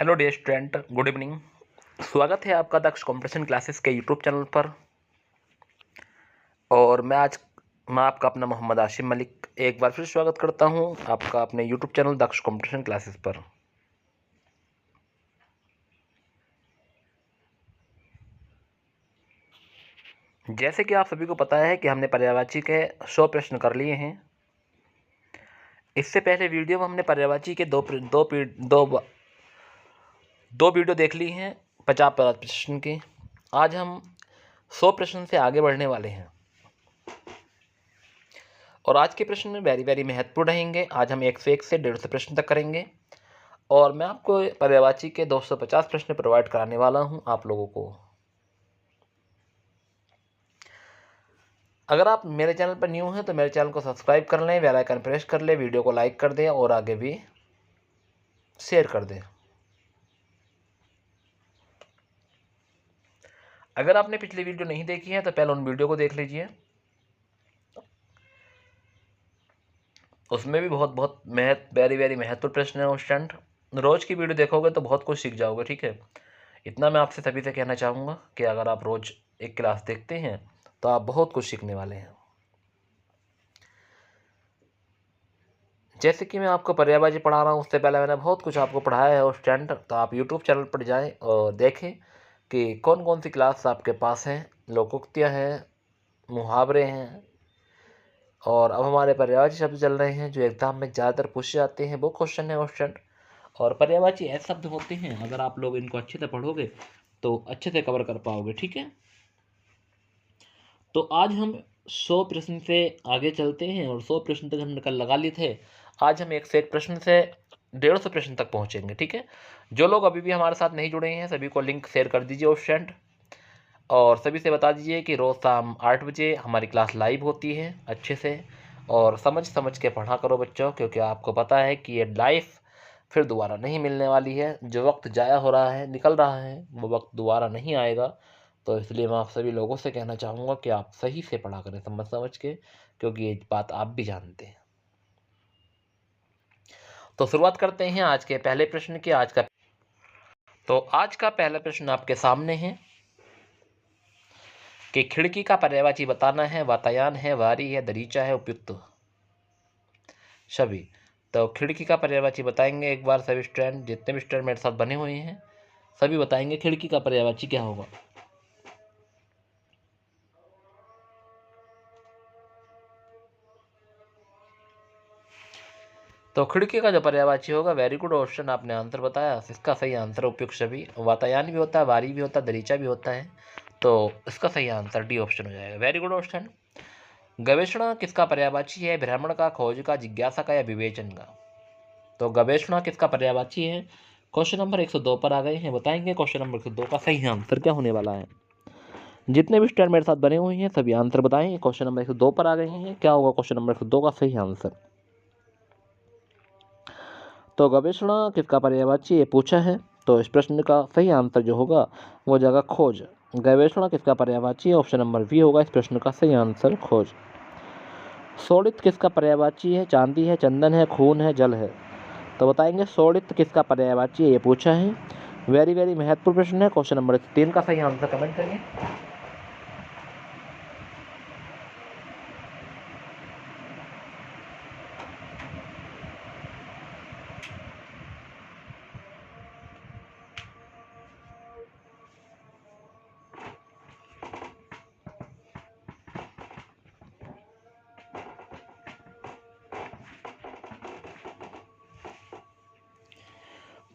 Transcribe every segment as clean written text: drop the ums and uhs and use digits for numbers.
Hello dear student, good evening. स्वागत है आपका दक्ष कंपटीशन क्लासेस के यूट्यूब चैनल पर। और मैं आपका अपना मोहम्मद आशिम मलिक एक बार फिर स्वागत करता हूं आपका अपने यूट्यूब चैनल दक्ष कंपटीशन क्लासेस पर। जैसे कि आप सभी को पता है कि हमने पर्यायवाची के 100 प्रश्न कर लिए हैं। इससे पहले वीडियो में हमने पर्यायवाची के दो वीडियो देख ली हैं 50 प्रश्न की। आज हम 100 प्रश्न से आगे बढ़ने वाले हैं और आज के प्रश्न वेरी वेरी महत्वपूर्ण रहेंगे। आज हम 101 से 150 प्रश्न तक करेंगे और मैं आपको पर्यायवाची के 250 प्रश्न प्रोवाइड कराने वाला हूं आप लोगों को। अगर आप मेरे चैनल पर न्यू हैं तो मेरे चैनल को सब्सक्राइब कर लें, बेल आइकन प्रेस कर लें, वीडियो को लाइक कर दें और आगे भी शेयर कर दें। अगर आपने पिछली वीडियो नहीं देखी है तो पहले उन वीडियो को देख लीजिए। उसमें भी बहुत वेरी वेरी महत्वपूर्ण प्रश्न है उस स्टूडेंट। रोज की वीडियो देखोगे तो बहुत कुछ सीख जाओगे, ठीक है। इतना मैं आपसे सभी से कहना चाहूँगा कि अगर आप रोज एक क्लास देखते हैं तो आप बहुत कुछ सीखने वाले हैं। जैसे कि मैं आपको पर्यायवाची पढ़ा रहा हूँ, उससे पहले मैंने बहुत कुछ आपको पढ़ाया है उस स्टूडेंट। तो आप यूट्यूब चैनल पर जाएं और देखें कि कौन कौन सी क्लास आपके पास हैं, लोकोक्तियाँ हैं, मुहावरे हैं। और अब हमारे पर्यायवाची शब्द चल रहे हैं जो एग्जाम में ज़्यादातर पूछे जाते हैं, वो क्वेश्चन है उस स्टूडेंट। और पर्यायवाची ऐसे शब्द होते हैं, अगर आप लोग इनको अच्छे से पढ़ोगे तो अच्छे से कवर कर पाओगे, ठीक है। तो आज हम 100 प्रश्न से आगे चलते हैं और 100 प्रश्न तक हमने कल लगा लिए थे। आज हम 101 प्रश्न से 150 प्रश्न तक पहुंचेंगे, ठीक है। जो लोग अभी भी हमारे साथ नहीं जुड़े हैं सभी को लिंक शेयर कर दीजिए उस फ्रेंड, और सभी से बता दीजिए कि रोज़ शाम 8 बजे हमारी क्लास लाइव होती है। अच्छे से और समझ समझ के पढ़ा करो बच्चों, क्योंकि आपको पता है कि ये लाइफ फिर दोबारा नहीं मिलने वाली है। जो वक्त जाया हो रहा है, निकल रहा है, वो वक्त दोबारा नहीं आएगा। तो इसलिए मैं आप सभी लोगों से कहना चाहूँगा कि आप सही से पढ़ा करें, समझ समझ के, क्योंकि ये बात आप भी जानते हैं। तो शुरुआत करते हैं आज के पहले प्रश्न की। आज का पहला प्रश्न आपके सामने है कि खिड़की का पर्यायवाची बताना है। वातायन है, वारी है, दरीचा है, उपयुक्त सभी। तो खिड़की का पर्यायवाची बताएंगे एक बार सभी स्टूडेंट, जितने भी स्टूडेंट मेरे साथ बने हुए हैं सभी बताएंगे खिड़की का पर्यायवाची क्या होगा। तो खिड़की का जो पर्यायवाची होगा, वेरी गुड ऑप्शन, आपने आंसर बताया। इसका सही आंसर उपयुक्त सभी। वातायन भी होता है, वारी भी होता है, दरीचा भी होता है। तो इसका सही आंसर डी ऑप्शन हो जाएगा। Very good option. गवेषणा किसका पर्यायवाची है? भ्रमण का, खोज का, जिज्ञासा का या विवेचन का? तो गवेषणा किसका पर्यायवाची है? क्वेश्चन नंबर 102 पर आ गए हैं। बताएंगे क्वेश्चन नंबर 102 का सही आंसर क्या होने वाला है। जितने भी स्टूडेंट मेरे साथ बने हुए हैं सभी आंसर बताएं। क्वेश्चन नंबर 102 पर आ गए हैं, क्या होगा क्वेश्चन नंबर 102 का सही आंसर? तो गवेषणा किसका पर्यायवाची ये पूछा है, तो इस प्रश्न का सही आंसर जो होगा वो जगह खोज। गवेषणा किसका पर्यायवाची? ऑप्शन नंबर बी होगा इस प्रश्न का सही आंसर, खोज। शोणित किसका पर्यायवाची है? चांदी है, चंदन है, खून है, जल है? तो बताएंगे शोणित किसका पर्यायवाची है ये पूछा है। वेरी वेरी महत्वपूर्ण प्रश्न है। क्वेश्चन नंबर 3 का सही आंसर कमेंट करिए।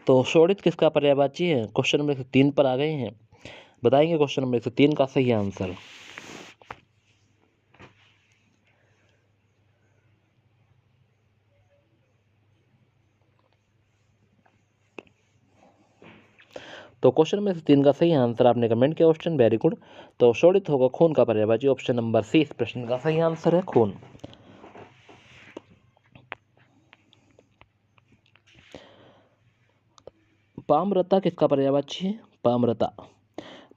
तो शोणित किसका पर्यायवाची है? क्वेश्चन नंबर 103 पर आ गए हैं। बताएंगे क्वेश्चन नंबर 103 का सही आंसर। तो क्वेश्चन नंबर 103 का सही आंसर आपने कमेंट किया ऑप्शन, वेरी गुड। तो शोणित होगा खून का पर्यायवाची, ऑप्शन नंबर सी इस प्रश्न का सही आंसर है, खून। पामरता किसका पर्यायवाची है? पामरता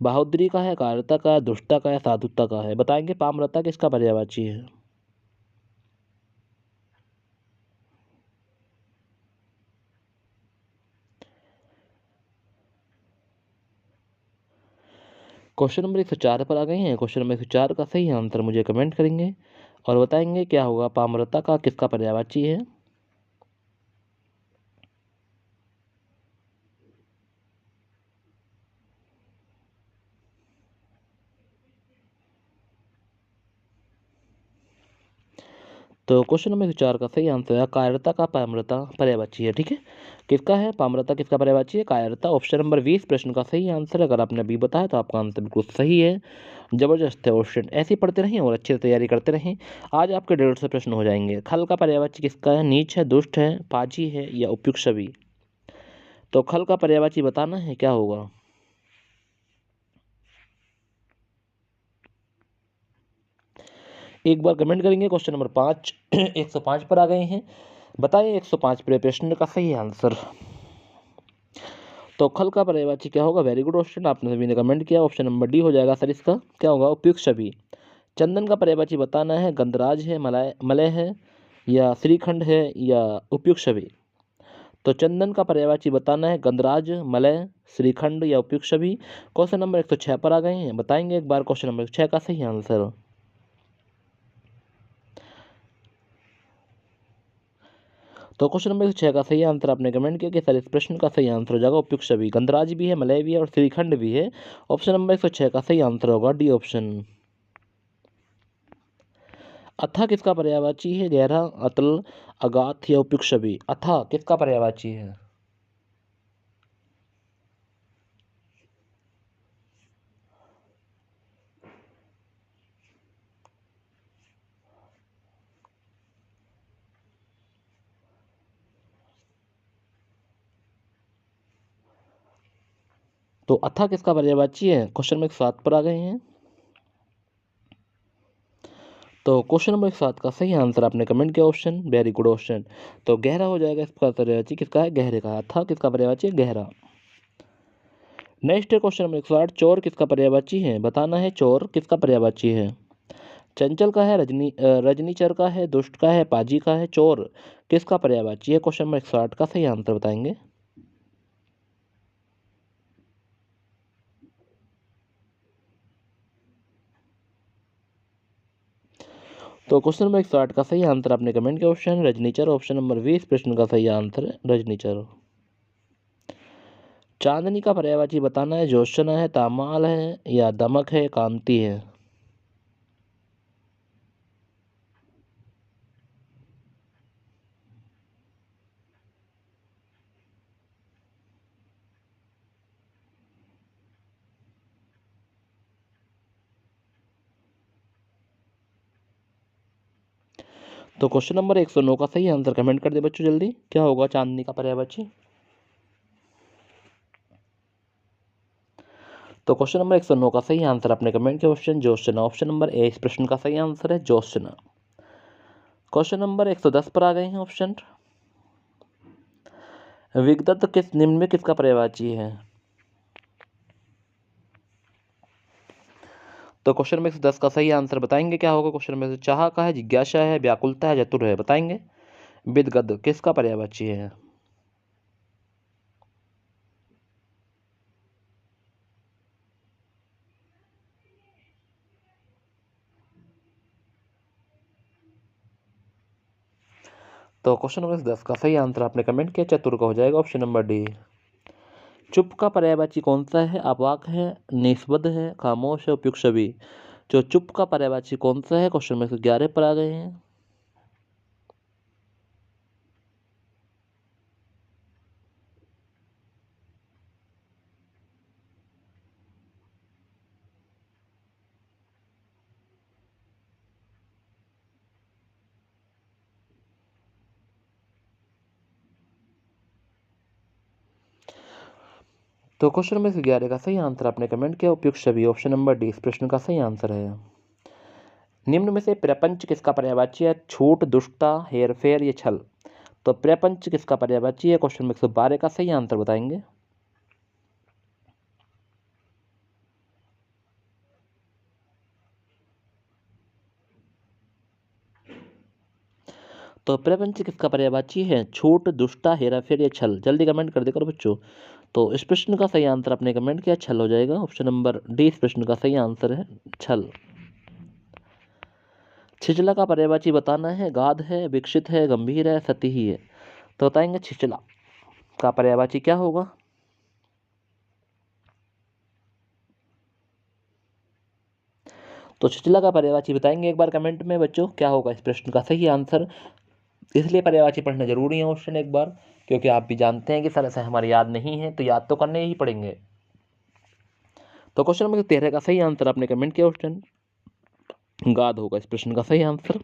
बहादुरी का है, कायरता का है, दुष्टता का है, साधुता का है? बताएंगे पामरता किसका पर्यायवाची है। क्वेश्चन नंबर 104 पर आ गए हैं। क्वेश्चन नंबर 104 का सही आंसर मुझे कमेंट करेंगे और बताएंगे क्या होगा। पामरता का किसका पर्यायवाची है। तो क्वेश्चन नंबर 104 का सही आंसर है कायरता का पामरता पर्यायवाची है। ठीक है, किसका है पामरता, किसका पर्यायवाची है, कायरता। ऑप्शन नंबर 20 प्रश्न का सही आंसर है। अगर आपने अभी बताया तो आपका आंसर बिल्कुल सही है। जबरदस्त है ऑप्शन, ऐसे ही पढ़ते रहें और अच्छे से तैयारी करते रहें। आज आपके 150 प्रश्न हो जाएंगे। खल का पर्यायवाची किसका है, नीच है, दुष्ट है, पाजी है या उपयुक्त छवि। तो खल का पर्यायवाची बताना है, क्या होगा। एक बार कमेंट करेंगे। क्वेश्चन नंबर 5 105 पर आ गए हैं। बताइए 105 पर प्रश्न का सही आंसर। तो खल का पर्यायवाची क्या होगा। वेरी गुड ऑप्शन, आपने सभी ने कमेंट किया। ऑप्शन नंबर डी हो जाएगा सर इसका। क्या होगा, उपयुक्त छवि। चंदन का पर्यायवाची बताना है, गंधराज है, मलय है या श्रीखंड है या उपयुक्त छवि। तो चंदन का पर्यायवाची बताना है, गंधराज, मलय, श्रीखंड या उपयुक्त छवि। क्वेश्चन नंबर 106 पर आ गए हैं। बताएंगे एक बार क्वेश्चन नंबर 6 का सही आंसर। तो क्वेश्चन नंबर 6 का सही आंसर आपने कमेंट किया कि सर इस प्रश्न का सही आंसर हो जाएगा उपयुक्त छवि। गंधराज भी है, मलय भी है और श्रीखंड भी है। ऑप्शन नंबर 106 का सही आंसर होगा डी ऑप्शन। अथा किसका पर्यायवाची है, गहरा, अतल, अगाध या उपयुक्त छवि। अथा किसका पर्यायवाची है। तो अथा किसका पर्यायवाची है। क्वेश्चन नंबर 7 पर आ गए हैं। तो क्वेश्चन नंबर 7 का सही आंसर आपने कमेंट किया ऑप्शन, वेरी गुड ऑप्शन। तो गहरा हो जाएगा इसका पर्यायवाची किसका है, गहरे का। अथा किसका पर्यायवाची है, गहरा। नेक्स्ट है क्वेश्चन नंबर 108। चोर किसका पर्यायवाची है, बताना है चोर किसका पर्यायवाची है। चंचल का है, रजनीचर का है, दुष्ट का है, पाजी का है, चोर किसका पर्यायवाची है। क्वेश्चन नंबर 108 का सही आंसर बताएंगे। तो क्वेश्चन नंबर 108 का सही आंसर आपने कमेंट किया ऑप्शन रजनीचर। ऑप्शन नंबर 20 प्रश्न का सही आंसर है रजनीचर। चांदनी का पर्यायवाची बताना है, ज्योत्सना है, तामाल है या दमक है, कांति है। तो क्वेश्चन नंबर 109 का सही आंसर कमेंट कर दे बच्चों जल्दी, क्या होगा चांदनी का पर्यायवाची। तो क्वेश्चन नंबर 109 का सही आंसर आपने कमेंट किया option Jyotsna. Option number A इस प्रश्न का सही आंसर है ज्योत्सना। क्वेश्चन नंबर 110 पर आ गए हैं ऑप्शन। विगदत्त किस निम्न में किसका पर्यायवाची है। तो क्वेश्चन में 110 का सही आंसर बताएंगे, क्या होगा। क्वेश्चन में से चाह का है, जिज्ञासा है, व्याकुलता है, चतुर है। बताएंगे विदगद किसका पर्यायवाची है। तो क्वेश्चन नंबर 10 का सही आंसर आपने कमेंट किया चतुर का हो जाएगा ऑप्शन नंबर डी। चुप का पर्यायवाची कौन सा है, अवाक है, निष्पद है, खामोश है, उपयुक्त छवि। जो चुप का पर्यायवाची कौन सा है, क्वेश्चन में से 11 पर आ गए हैं। तो क्वेश्चन नंबर 11 का सही आंसर आपने कमेंट किया उपयुक्त छवि। ऑप्शन नंबर डी इस प्रश्न का सही आंसर है। निम्न में से प्रपंच किसका पर्यायवाची है, छूट, दुष्टता, हेरफेर या छल। तो प्रपंच किसका पर्यायवाची है, क्वेश्चन नंबर 112 का सही आंसर बताएंगे। तो प्रपंच किसका पर्यायवाची है, छूट, दुष्टता, हेराफेर या छल। जल्दी कमेंट कर देकर बच्चों। तो इस प्रश्न का सही आंसर आपने कमेंट किया छल हो जाएगा। ऑप्शन नंबर डी इस प्रश्न का सही आंसर है, छल। छिछला का पर्यायवाची बताना है। गाध है, विकसित है, गंभीर है, सतही है। तो बताएंगे छिछला का पर्यायवाची क्या होगा। तो छिछला का पर्यायवाची बताएंगे एक बार कमेंट में बच्चों, क्या होगा इस प्रश्न का सही आंसर। इसलिए पर्यायवाची पढ़ना जरूरी है क्वेश्चन एक बार, क्योंकि आप भी जानते हैं कि सर ऐसे हमारे याद नहीं है, तो याद तो करने ही पड़ेंगे। तो क्वेश्चन नंबर 13 का सही आंसर आपने कमेंट किया क्वेश्चन गाद होगा इस प्रश्न का सही आंसर।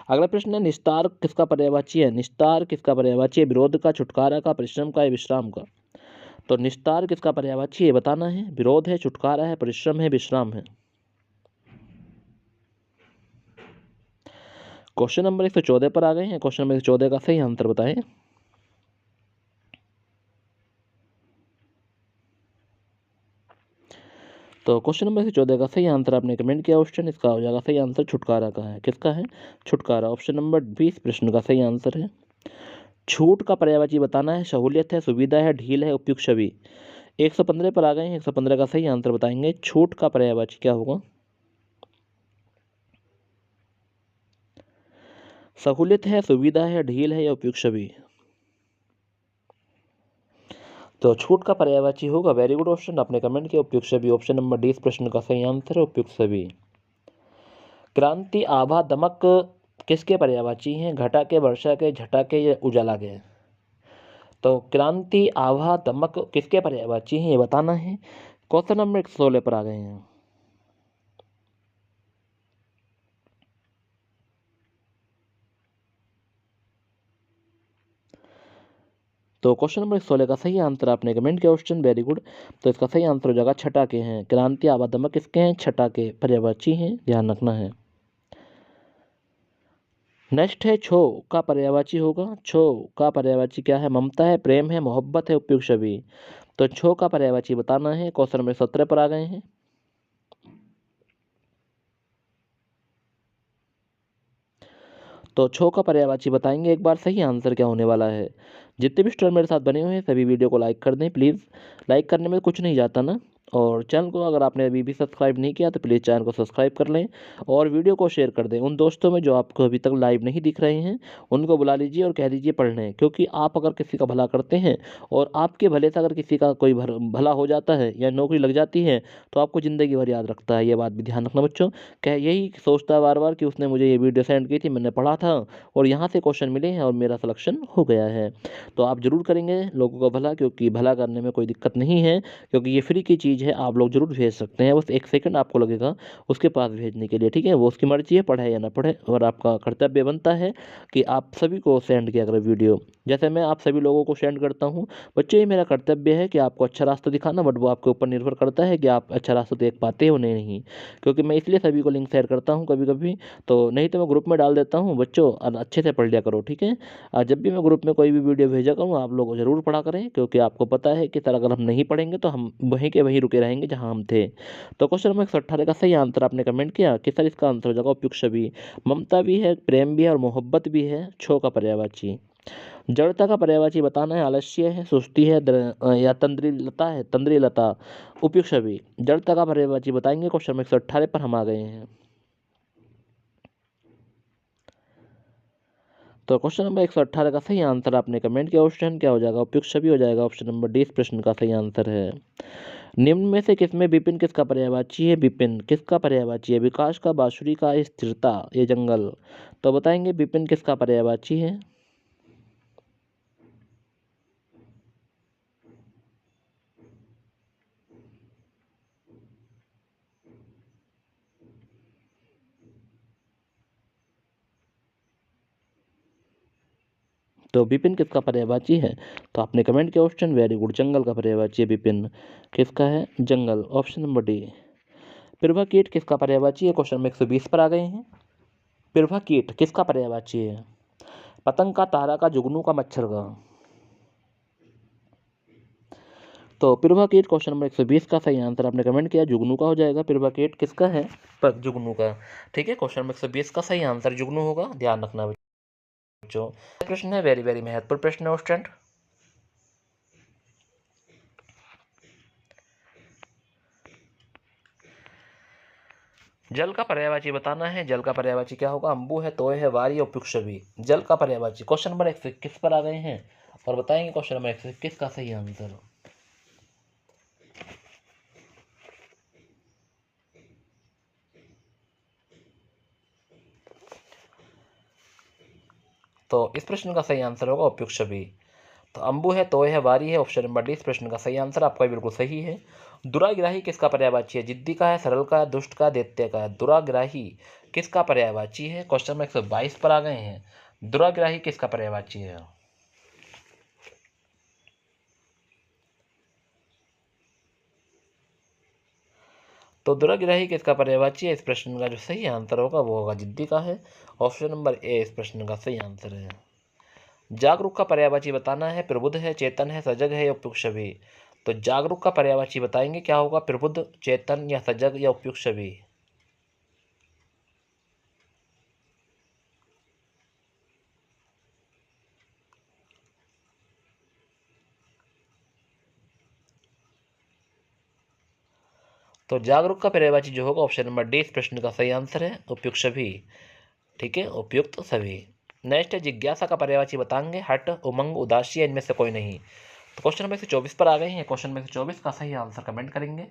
अगला प्रश्न है निस्तार किसका पर्यायवाची है। निस्तार किसका पर्यायवाची है। विरोध का, छुटकारा का, परिश्रम का या विश्राम का। तो निस्तार किसका पर्यायवाची है बताना है। विरोध है, छुटकारा है, परिश्रम है, विश्राम है। क्वेश्चन नंबर 114 पर आ गए हैं। क्वेश्चन नंबर 114 का सही आंसर बताएं। तो क्वेश्चन नंबर 14 का सही आंसर आपने कमेंट किया क्वेश्चन, इसका हो जाएगा सही आंसर छुटकारा का है। किसका है, छुटकारा। ऑप्शन नंबर 20 प्रश्न का सही आंसर है। छूट का पर्यायवाची बताना है। सहूलियत है, सुविधा है, ढील है, उपयुक्त छवि। 115 पर आ गए हैं। 115 का सही आंसर बताएंगे। छूट का पर्यायवाची क्या होगा। सहूलियत है, सुविधा है, ढील है या उपयुक्त छवि। तो छूट का पर्यायवाची होगा, वेरी गुड ऑप्शन आपने कमेंट किया, उपयुक्त छवि। ऑप्शन नंबर 20 प्रश्न का सही आंसर है, उपयुक्त छवि। क्रांति, आभा, दमक किसके पर्यायवाची हैं। घटा के, वर्षा के, झटा के या उजाला के। तो क्रांति, आभा, दमक किसके पर्यायवाची हैं ये बताना है। क्वेश्चन नंबर 116 पर आ गए हैं। तो क्वेश्चन नंबर 16 का सही आंसर आपने कमेंट किया क्वेश्चन, वेरी गुड। तो इसका सही आंसर हो जाएगा छठा के हैं। क्रांति, आभा, दमक किसके हैं, छठा के पर्यायवाची हैं, ध्यान रखना है। नेक्स्ट है छो का पर्यायवाची होगा। छो का पर्यायवाची क्या है। ममता है, प्रेम है, मोहब्बत है, उपयुक्त छवि। तो छो का पर्यायवाची बताना है। क्वेश्चन नंबर 17 पर आ गए हैं। तो छो का पर्यायवाची बताएंगे एक बार, सही आंसर क्या होने वाला है। जितने भी स्टूडेंट मेरे साथ बने हुए हैं सभी वीडियो को लाइक कर दें प्लीज़। लाइक करने में कुछ नहीं जाता ना। और चैनल को अगर आपने अभी भी सब्सक्राइब नहीं किया तो प्लीज़ चैनल को सब्सक्राइब कर लें और वीडियो को शेयर कर दें उन दोस्तों में जो आपको अभी तक लाइव नहीं दिख रहे हैं। उनको बुला लीजिए और कह दीजिए पढ़ लें, क्योंकि आप अगर किसी का भला करते हैं और आपके भले से अगर किसी का कोई भला हो जाता है या नौकरी लग जाती है तो आपको ज़िंदगी भर याद रखता है। ये बात भी ध्यान रखना बच्चों। कह यही सोचता है बार बार कि उसने मुझे ये वीडियो सेंड की थी, मैंने पढ़ा था और यहाँ से क्वेश्चन मिले हैं और मेरा सिलेक्शन हो गया है। तो आप जरूर करेंगे लोगों का भला, क्योंकि भला करने में कोई दिक्कत नहीं है, क्योंकि ये फ्री की चीज़ है। आप लोग जरूर भेज सकते हैं, बस 1 सेकंड आपको लगेगा उसके पास भेजने के लिए, ठीक है। वो उसकी मर्जी है पढ़े या ना पढ़े, और आपका कर्तव्य बनता है कि आप सभी को सेंड किया करें वीडियो। जैसे मैं आप सभी लोगों को सेंड करता हूँ बच्चों, ये मेरा कर्तव्य है कि आपको अच्छा रास्ता दिखाना, बट वो आपके ऊपर निर्भर करता है कि आप अच्छा रास्ता देख पाते हो नहीं। क्योंकि मैं इसलिए सभी को लिंक शेयर करता हूँ कभी कभी, तो नहीं तो मैं ग्रुप में डाल देता हूँ बच्चों, और अच्छे से पढ़ लिया करो, ठीक है। जब भी मैं ग्रुप में कोई भी वीडियो भेजा करूँ आप लोग ज़रूर पढ़ा करें, क्योंकि आपको पता है कि सर अगर हम नहीं पढ़ेंगे तो हम वहीं के वहीं रुके रहेंगे जहाँ हम थे। तो क्वेश्चन नंबर 118 का सही आंसर आपने कमेंट किया कि सर इसका आंसर हो जाएगा उपयुक्त छवि। ममता भी है, प्रेम भी है और मोहब्बत भी है, छो का पर्यायवाची। जड़ता का पर्यायवाची बताना है। आलस्य है, सुस्ती है, या तंद्रिलता है, तंद्रिलता, उपयुक्त छवि। जड़ता का पर्यायवाची बताएंगे। क्वेश्चन नंबर 118 पर हम आ गए हैं। तो क्वेश्चन नंबर 118 का सही आंसर आपने कमेंट किया क्वेश्चन, क्या हो जाएगा, उपयुक्त छवि हो जाएगा। ऑप्शन नंबर 20 प्रश्न का सही आंसर है। निम्न में से किसमें विपिन किसका पर्यायवाची है। विपिन किसका पर्यायवाची है। विकास का, बांसुरी का, स्थिरता, ये जंगल। तो बताएंगे विपिन किसका पर्यायवाची है। तो विपिन किसका पर्यायवाची है। तो आपने कमेंट किया क्वेश्चन, वेरी गुड। जंगल का पर्यायवाची है विपिन। किसका है, जंगल। Option number D. प्रभा कीट किसका पर्यायवाची है। क्वेश्चन नंबर 120 पर आ गए हैं। प्रभा कीट किसका पर्यायवाची है। पतंग का, तारा का, जुगनू का, मच्छर का। तो प्रभा कीट क्वेश्चन नंबर 120 का सही आंसर आपने कमेंट किया, जुगनू का हो जाएगा। प्रभा कीट किसका है, पर जुगनू का, ठीक है। क्वेश्चन नंबर 120 का सही आंसर जुगनू होगा, ध्यान रखना बच्चों। प्रश्न है वेरी वेरी महत्वपूर्ण प्रश्न है स्टूडेंट। जल का पर्यायवाची बताना है। जल का पर्यायवाची क्या होगा? अंबु है, तोय है, वारी और उपयुक्त। जल का पर्यायवाची क्वेश्चन नंबर 121 पर आ गए हैं और बताएंगे क्वेश्चन नंबर 121 का सही आंसर। तो इस प्रश्न का सही आंसर होगा उपयुक्त। तो अंबु है, तोय है, वारी है, ऑप्शन नंबर डी इस प्रश्न का सही आंसर आपका बिल्कुल सही है। दुराग्राही किसका पर्यायवाची है? जिद्दी का है, सरल का है, दुष्ट का, दैत्य का है। दुराग्राही किसका पर्यायवाची है? क्वेश्चन नंबर 122 पर आ गए हैं। दुराग्राही किसका पर्यायवाची है? तो दुराग्राही किसका पर्यायवाची है? इस प्रश्न का जो सही आंसर होगा वो होगा जिद्दी का है। ऑप्शन नंबर ए इस प्रश्न का सही आंसर है। जागरूक का पर्यायवाची बताना है। प्रबुद्ध है, चेतन है, सजग है या उपयुक्त सभी। तो जागरूक का पर्यायवाची बताएंगे क्या होगा? प्रबुद्ध, चेतन या सजग या उपयुक्त सभी। तो जागरूक का पर्यायवाची जो होगा ऑप्शन नंबर डी इस प्रश्न का सही आंसर है उपयुक्त सभी। ठीक है, उपयुक्त सभी। नेक्स्ट है जिज्ञासा का पर्यायवाची बताएंगे। हट, उमंग, उदासी या इनमें से कोई नहीं। तो क्वेश्चन नंबर 124 पर आ गए हैं। क्वेश्चन नंबर 124 का सही आंसर कमेंट करेंगे।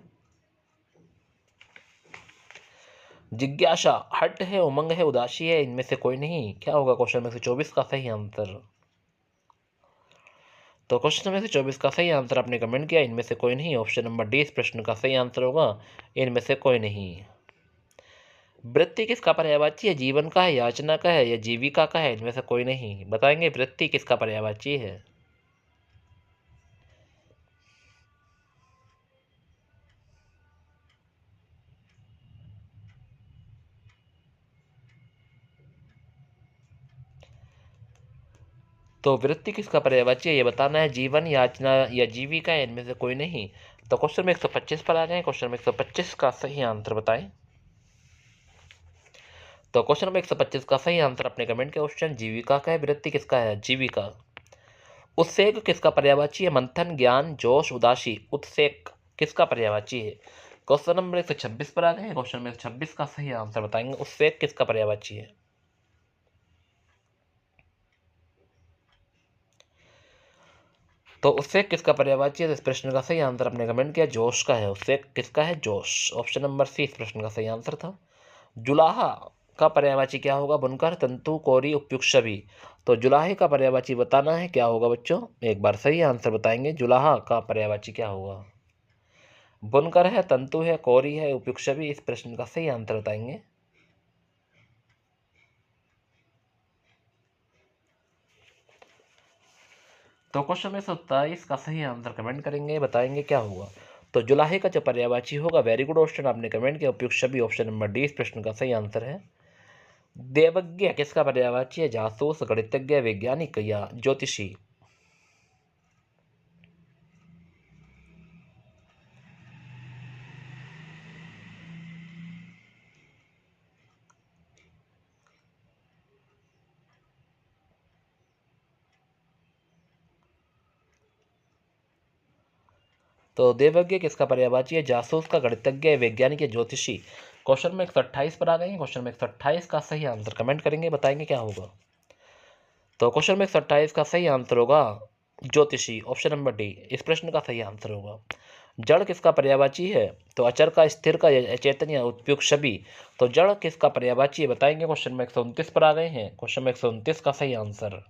जिज्ञासा हट है, उमंग है, उदासी है, इनमें से कोई नहीं। क्या होगा क्वेश्चन नंबर 124 का सही आंसर? तो क्वेश्चन नंबर 124 का सही आंसर आपने कमेंट किया, इनमें से कोई नहीं। ऑप्शन नंबर डी इस प्रश्न का सही आंसर होगा, इनमें से कोई नहीं। वृत्ति किसका पर्यायवाची है? जीवन का है, याचना का है या जीविका का है? इनमें से कोई नहीं। बताएंगे वृत्ति किसका पर्यायवाची है? तो वृत्ति किसका पर्यायवाची है ये बताना है। जीवन, याचना या जीविका है, इनमें से कोई नहीं। तो क्वेश्चन में 125 पर आ गए। क्वेश्चन में 125 का सही आंसर बताएं। तो क्वेश्चन नंबर 125 का सही आंसर अपने कमेंट के ऑप्शन जीविका का है। वृत्ति किसका है? जीविका। उत्सेक किसका पर्यायवाची है? मंथन, ज्ञान, जोश, उदासी। उत्सेक किसका पर्यायवाची है? क्वेश्चन नंबर 126 पर आ गए हैं। क्वेश्चन नंबर 126 का सही आंसर बताएंगे। उत्सेक किसका पर्यायवाची है? तो उत्सेक किसका पर्यायवाची है? तो इस प्रश्न का सही आंसर अपने कमेंट किया, जोश का है। उत्सेक किसका है? जोश। ऑप्शन नंबर सी इस प्रश्न का सही आंसर था। जुलाहा का पर्यायवाची क्या होगा? बुनकर, तंतु, कोरी, उपयुक्त सभी। तो जुलाहे का पर्यायवाची बताना है, क्या होगा बच्चों? एक बार सही आंसर बताएंगे। जुलाहा का पर्यायवाची क्या होगा? बुनकर है, तंतु है, कोरी है, उपयुक्त सभी। इस प्रश्न का सही आंसर बताएंगे। तो क्वेश्चन में 27 का सही आंसर कमेंट करेंगे, बताएंगे क्या होगा। तो जुलाहे का जो पर्यायवाची होगा, वेरी गुड ऑप्शन आपने कमेंट किया, उपयुक्त सभी। ऑप्शन नंबर डी इस प्रश्न का सही आंसर है। देवज्ञ किसका पर्यायवाची है? जासूस, गणितज्ञ, वैज्ञानिक या ज्योतिषी। तो देवज्ञ किसका पर्यायवाची है? जासूस का, गणितज्ञ, वैज्ञानिक या ज्योतिषी। क्वेश्चन में 128 पर आ गए हैं। क्वेश्चन में 128 का सही आंसर कमेंट करेंगे, बताएंगे क्या होगा। तो क्वेश्चन में 128 का सही आंसर होगा ज्योतिषी। ऑप्शन नंबर डी इस प्रश्न का सही आंसर होगा। जड़ किसका पर्यायवाची है? तो अचर का, स्थिर का या चेतन या उपयुक्त सभी। तो जड़ किसका पर्यायवाची है बताएंगे। क्वेश्चन में 129 पर आ गए हैं। क्वेश्चन में 129 का सही आंसर।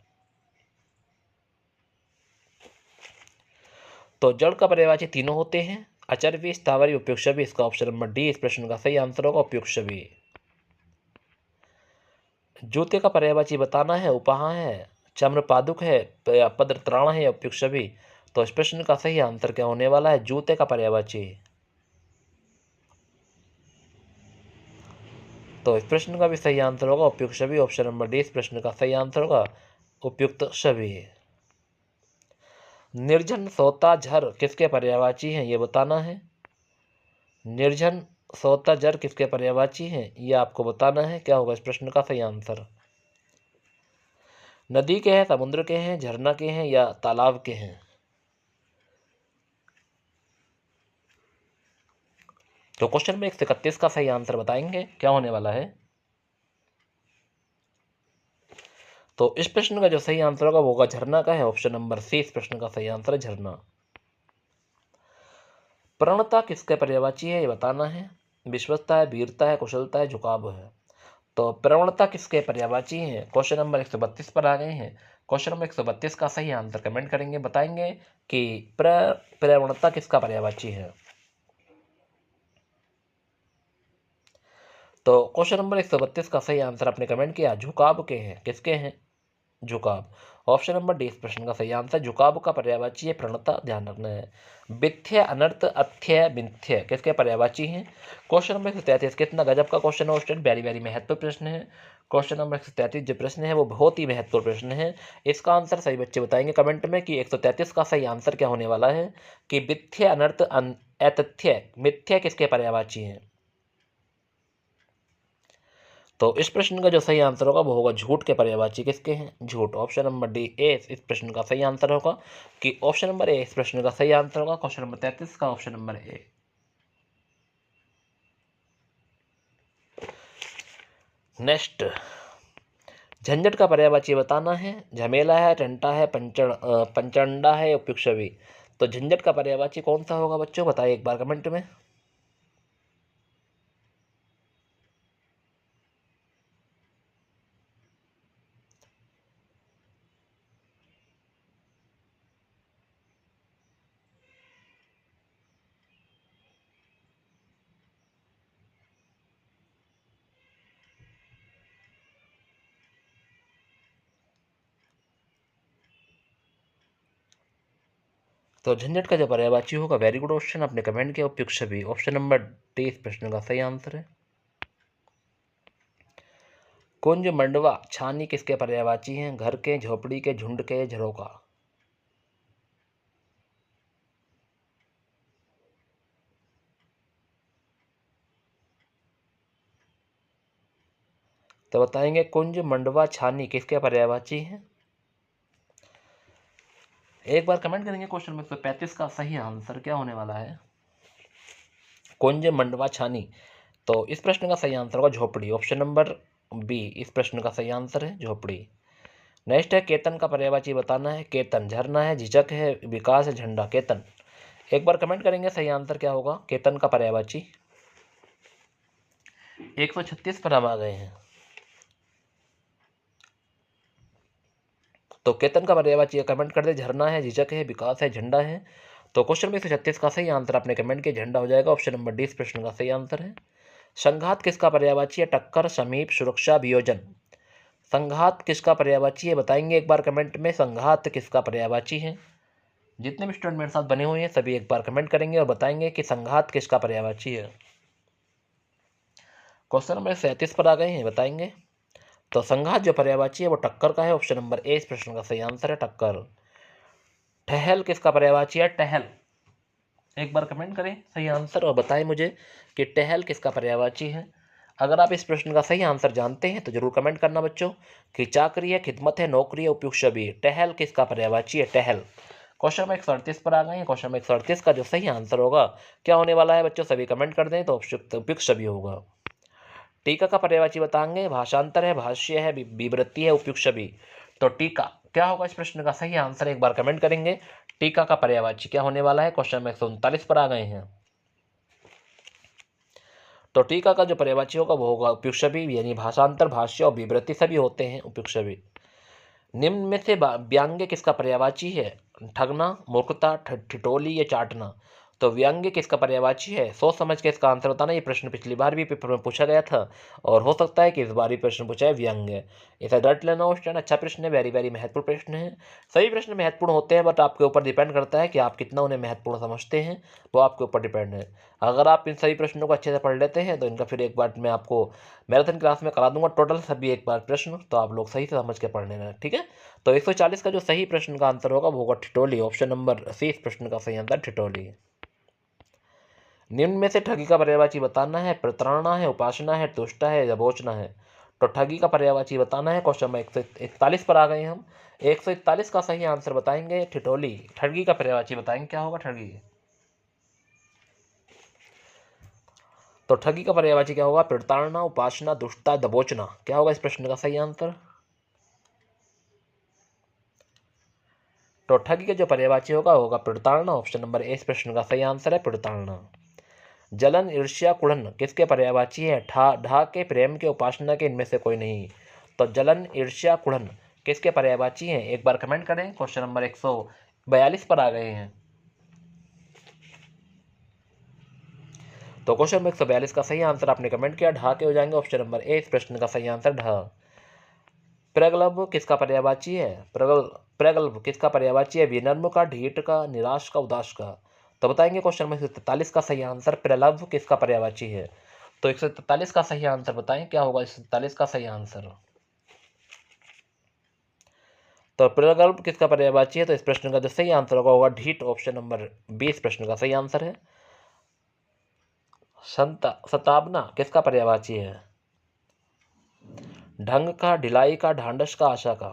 तो जड़ का पर्यायवाची तीनों होते हैं, अचर भी, स्थावर भी, उपयुक्त भी। इसका ऑप्शन नंबर डी इस प्रश्न का सही आंसर होगा, उपयुक्त भी। जूते का पर्यायवाची बताना है। उपहा है, चम्रपादुक है, पदत्राण है या उपयुक्त भी। तो इस प्रश्न का सही आंसर क्या होने वाला है? जूते का पर्यायवाची। तो इस प्रश्न का भी सही आंसर होगा उपयुक्त सभी। ऑप्शन नंबर डी इस प्रश्न का सही आंसर होगा, उपयुक्त सभी। निर्जन, सोता, झर किसके पर्यायवाची हैं ये बताना है। निर्जन, सोता, जर किसके पर्यायवाची हैं ये आपको बताना है। क्या होगा इस प्रश्न का सही आंसर? नदी के हैं, समुद्र के हैं, झरना के हैं या तालाब के हैं। तो क्वेश्चन नंबर 131 का सही आंसर बताएंगे क्या होने वाला है। तो इस प्रश्न का जो सही आंसर होगा वो होगा झरना का है, ऑप्शन नंबर सी इस प्रश्न का सही आंसर है झरना। प्रणता किसके पर्यायवाची है ये बताना है। विश्वस्तता है, वीरता है, कुशलता है, झुकाव है। तो प्रवणता किसके पर्यायवाची है, क्वेश्चन नंबर 132 पर आ गए हैं। क्वेश्चन नंबर 132 का सही आंसर कमेंट करेंगे, बताएंगे कि प्रवणता किसका पर्यायवाची है। तो क्वेश्चन नंबर 132 का सही आंसर आपने कमेंट किया झुकाव के हैं, किसके हैं, झुकाव। ऑप्शन नंबर डी इस प्रश्न का सही आंसर, झुकाव का पर्यायवाची है प्रणता, ध्यान रखना है। विथ्य, अनर्थ, अथ्य, मिथ्य किसके पर्यायवाची हैं। क्वेश्चन नंबर 133 कितना गजब का क्वेश्चन है स्टूडेंट, वेरी वेरी महत्वपूर्ण प्रश्न है। क्वेश्चन नंबर 133 जो प्रश्न है वो बहुत ही महत्वपूर्ण प्रश्न है। इसका आंसर सही बच्चे बताएंगे कमेंट में कि 133 का सही आंसर क्या होने वाला है कि विथ्य, अनर्थ, अतथ्य, मिथ्य किसके पर्यायवाची हैं। तो इस प्रश्न का जो सही आंसर होगा वो होगा झूठ के पर्यायवाची किसके हैं, झूठ। ऑप्शन नंबर डी ए इस प्रश्न का सही आंसर होगा कि ऑप्शन नंबर ए इस प्रश्न का सही आंसर होगा, क्वेश्चन नंबर 33 का ऑप्शन नंबर ए। नेक्स्ट, झंझट का पर्यायवाची बताना है। झमेला है, टंटा है, पंचंडा है, उपयुक्त छवि। तो झंझट का पर्यायवाची कौन सा होगा बच्चों, बताइए एक बार कमेंट में। तो झंझट का जो पर्यायवाची होगा, वेरी गुड ऑप्शन आपने कमेंट किया, उपयुक्त छवि। ऑप्शन नंबर डी इस प्रश्न का सही आंसर है। कुंज, मंडवा, छानी किसके पर्यायवाची हैं, घर के, झोपड़ी के, झुंड के, झरोका। तो बताएंगे कुंज, मंडवा, छानी किसके पर्यायवाची हैं। एक बार कमेंट करेंगे क्वेश्चन में 135 का सही आंसर क्या होने वाला है। कुंज, मंडवा, छानी। तो इस प्रश्न का सही आंसर होगा झोपड़ी। ऑप्शन नंबर बी इस प्रश्न का सही आंसर है झोपड़ी। नेक्स्ट है केतन का पर्यायवाची बताना है। केतन झरना है, झिझक है, विकास है, झंडा। केतन एक बार कमेंट करेंगे सही आंसर क्या होगा केतन का पर्यायवाची। 136 पर हम आ गए हैं। तो केतन का पर्यायवाची कमेंट कर दे, झरना है, झिझक है, विकास है, झंडा है। तो क्वेश्चन में 136 का सही आंसर आपने कमेंट किया झंडा हो जाएगा। ऑप्शन नंबर डी इस प्रश्न का सही आंसर है। संघात किसका पर्यायवाची है, टक्कर, समीप, सुरक्षा, वियोजन। संघात किसका पर्यायवाची है बताएंगे एक बार कमेंट में, संघात किसका पर्यायवाची है। जितने भी स्टूडेंट मेरे साथ बने हुए हैं सभी एक बार कमेंट करेंगे और बताएंगे कि संघात किसका पर्यायवाची है। क्वेश्चन नंबर 37 पर आ गए हैं, बताएंगे। तो संघात जो पर्यायवाची है वो टक्कर का है। ऑप्शन नंबर ए इस प्रश्न का सही आंसर है टक्कर। टहल किसका पर्यायवाची है, टहल। एक बार कमेंट करें सही आंसर और बताएं मुझे कि टहल किसका पर्यायवाची है। अगर आप इस प्रश्न का सही आंसर जानते हैं तो जरूर कमेंट करना बच्चों कि चाकरी है, खिदमत है, नौकरी है, उपयुक्त छवि। टहल किसका पर्यायवाची है, टहल। क्वेश्चन नंबर 138 पर आ गए हैं। क्वेश्चन नंबर 138 का जो सही आंसर होगा क्या होने वाला है बच्चों, सभी कमेंट कर दें तो उपयुक्त छवि होगा। टीका का पर्यायवाची बताएंगे। भाषांतर है, भाष्य है, विवृत्ति है, उपयुक्त छवि। तो टीका क्या होगा इस प्रश्न का सही आंसर, एक बार कमेंट करेंगे टीका का पर्यायवाची क्या होने वाला है। क्वेश्चन नंबर 139 पर आ गए हैं। तो टीका का जो पर्यायवाची होगा वो होगा उपयुक्त छवि, यानी भाषांतर, भाष्य और विवृत्ति सभी होते हैं उपयुक्त छवि। निम्न में से व्यंग्य किसका पर्यायवाची है, ठगना, मूर्खता, ठिठोली या चाटना। तो व्यंग्य किसका पर्यायवाची है, सोच समझ के इसका आंसर बताना। ये प्रश्न पिछली बार भी पेपर में पूछा गया था और हो सकता है कि इस बार भी प्रश्न पूछा है व्यंग्य। इसे रट लेना उस टाइम, अच्छा प्रश्न है, वेरी वेरी महत्वपूर्ण प्रश्न है। सभी प्रश्न महत्वपूर्ण होते हैं बट आपके ऊपर डिपेंड करता है कि आप कितना उन्हें महत्वपूर्ण समझते हैं, वो आपके ऊपर डिपेंड है। अगर आप इन सभी प्रश्नों को अच्छे से पढ़ लेते हैं तो इनका फिर एक बार मैं आपको मैराथन क्लास में करा दूंगा टोटल सभी एक बार प्रश्न, तो आप लोग सही से समझ के पढ़ लेना, ठीक है। तो 140 का जो सही प्रश्न का आंसर होगा वो होगा ठिठोली। ऑप्शन नंबर सी इस प्रश्न का सही आंसर ठिठोली। निम्न में से ठगी का पर्यायवाची बताना है। प्रताड़ना है, उपासना है, तुष्टा है, दबोचना है। तो ठगी का पर्यायवाची बताना है। क्वेश्चन नंबर 141 पर आ गए हम। 141 का सही आंसर बताएंगे ठिठोली। ठगी का पर्यायवाची बताएंगे क्या होगा, ठगी। तो ठगी का पर्यायवाची क्या होगा? प्रताड़ना, उपासना, दुष्टता, दबोचना। क्या होगा इस प्रश्न का सही आंसर? तो ठगी का जो पर्यायवाची होगा प्रताड़ना। ऑप्शन नंबर ए इस प्रश्न का सही आंसर है, प्रताड़ना। जलन, ईर्ष्या, कुड़न किसके पर्यायवाची है? ढा के, प्रेम के, उपासना के, इनमें से कोई नहीं। तो जलन, ईर्ष्या, कुड़न किसके पर्यायवाची हैं? एक बार कमेंट करें। क्वेश्चन नंबर 142 पर आ गए हैं। तो क्वेश्चन नंबर 142 का सही आंसर आपने कमेंट किया, ढा के हो जाएंगे। ऑप्शन नंबर ए इस प्रश्न का सही आंसर ढ। प्रगल्भ किसका पर्यायवाची है? प्रगल्भ किसका पर्यायवाची है? विनम्र का, ढीठ का, निराश का, उदास का। तो बताएंगे क्वेश्चन नंबर 143 का सही आंसर। प्रलभ किसका पर्यायवाची है? तो 143 का सही आंसर बताएं, क्या होगा 143 का सही आंसर? तो प्रगल्भ किसका पर्यायवाची है? तो इस प्रश्न का जो सही आंसर होगा ढीठ। ऑप्शन नंबर 20 प्रश्न का सही आंसर है। सतावना किसका पर्यायवाची है? ढंग का, ढिलाई का, ढांढस का, आशा का।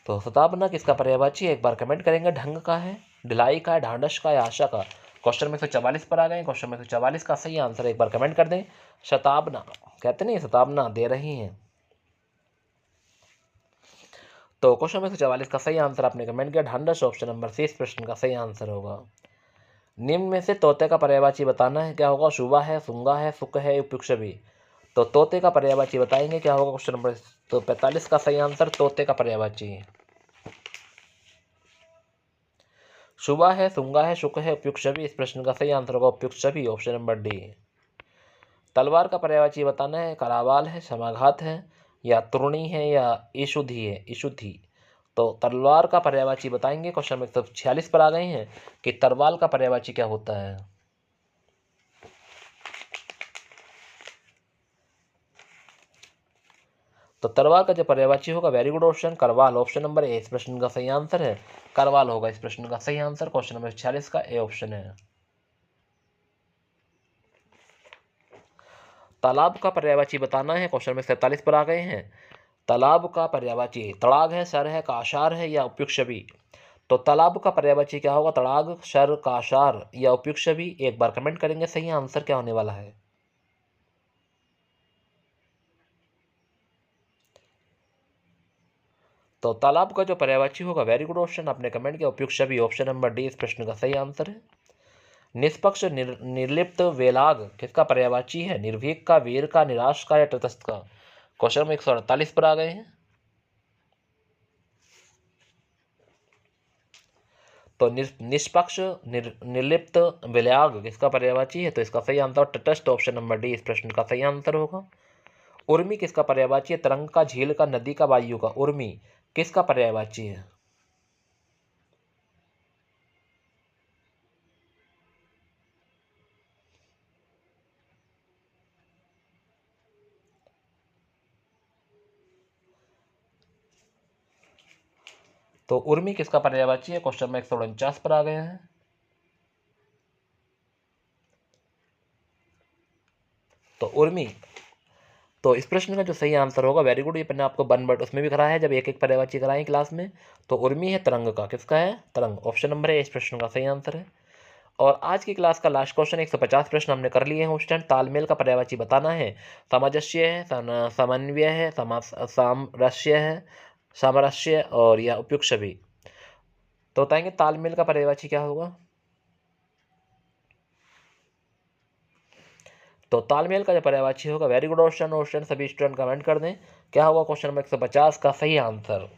तो सतावना किसका पर्यायवाची है? एक बार कमेंट करेंगे। ढंग का है, ढिलाई का है, ढांढस का या आशा का। क्वेश्चन में 144 पर आ गए। क्वेश्चन में 144 का सही आंसर एक बार कमेंट कर दें। शतावना कहते नहीं, सतावना दे रही हैं। तो क्वेश्चन में 144 का सही आंसर आपने कमेंट किया ढांढस। ऑप्शन नंबर सी इस प्रश्न का सही आंसर होगा। निम्न में से तोते का पर्यायवाची बताना है। क्या होगा? शुवा है, सुंगा है, सुक है, उपयुक्त भी। तो तोते का पर्यायवाची बताएंगे, क्या होगा क्वेश्चन नंबर 45 का सही आंसर तोते का पर्यायवाची। शुवा है, सुंगा है, शुक है, उपयुक्त भी। इस प्रश्न का सही आंसर होगा उपयुक्त भी। Option number D. तलवार का पर्यायवाची बताना है। करावाल है, समाघात है, या तूर्णी है, या ईशुधि है, ईशुधि। तो तलवार का पर्यायवाची बताएंगे। क्वेश्चन नंबर 146 पर आ गए हैं कि तलवार का पर्यायवाची क्या होता है? तो तलवार का जो पर्यायवाची होगा, very good option, Karwal. Option number A इस प्रश्न का सही आंसर है, करवाल होगा इस प्रश्न का सही आंसर। क्वेश्चन नंबर 46 का ए ऑप्शन है। तालाब का पर्यायवाची बताना है। क्वेश्चन नंबर 47 पर आ गए हैं। तालाब का पर्यायवाची तड़ाग है, सर है, काशार है, या उपयुक्त छवि। तो तालाब का पर्यायवाची क्या होगा? तड़ाग, शर, काशार या उपयुक्त छवि। एक बार कमेंट करेंगे सही आंसर क्या होने वाला है। तो तालाब का जो पर्यायवाची होगा, वेरी गुड ऑप्शन आपने कमेंट किया, उपयुक्त छवि। ऑप्शन नंबर डी इस प्रश्न का सही आंसर है। निष्पक्ष, निर्लिप्त, वेलाग किसका पर्यायवाची है? निर्भीक का, वीर का, निराश का, या तटस्थ का। क्वेश्चन में 148 पर आ गए हैं। तो निष्पक्ष, निर्लिप्त, विलाग किसका पर्यायवाची है? तो इसका सही आंसर तटस्थ। ऑप्शन नंबर डी इस प्रश्न का सही आंसर होगा। उर्मी किसका पर्यायवाची है? तरंग का, झील का, नदी का, वायु का। उर्मी किसका पर्यायवाची है? तो उर्मी किसका पर्यायवाची है? क्वेश्चन में 149 पर आ गए हैं। तो उर्मी, तो इस प्रश्न का जो सही आंसर होगा, वेरी गुड, ये मैंने आपको वन वर्ड उसमें भी कराया है जब एक एक पर्यायवाची कराएं क्लास में। तो उर्मी है तरंग का, किसका है? तरंग। ऑप्शन नंबर है इस प्रश्न का सही आंसर है। और आज की क्लास का लास्ट क्वेश्चन 150 प्रश्न हमने कर लिए हैं स्टूडेंट। तालमेल का पर्यायवाची बताना है। सामंजस्य है, समन्वय है, सामरस्य है, सामरस्य और या उपयुक्त छवि। तो बताएंगे तालमेल का पर्यायवाची क्या होगा? तो तालमेल का जो पर्यायवाची होगा, वेरी गुड ऑप्शन। ऑप्शन सभी स्टूडेंट कमेंट कर दें, क्या होगा क्वेश्चन नंबर 150 का सही आंसर।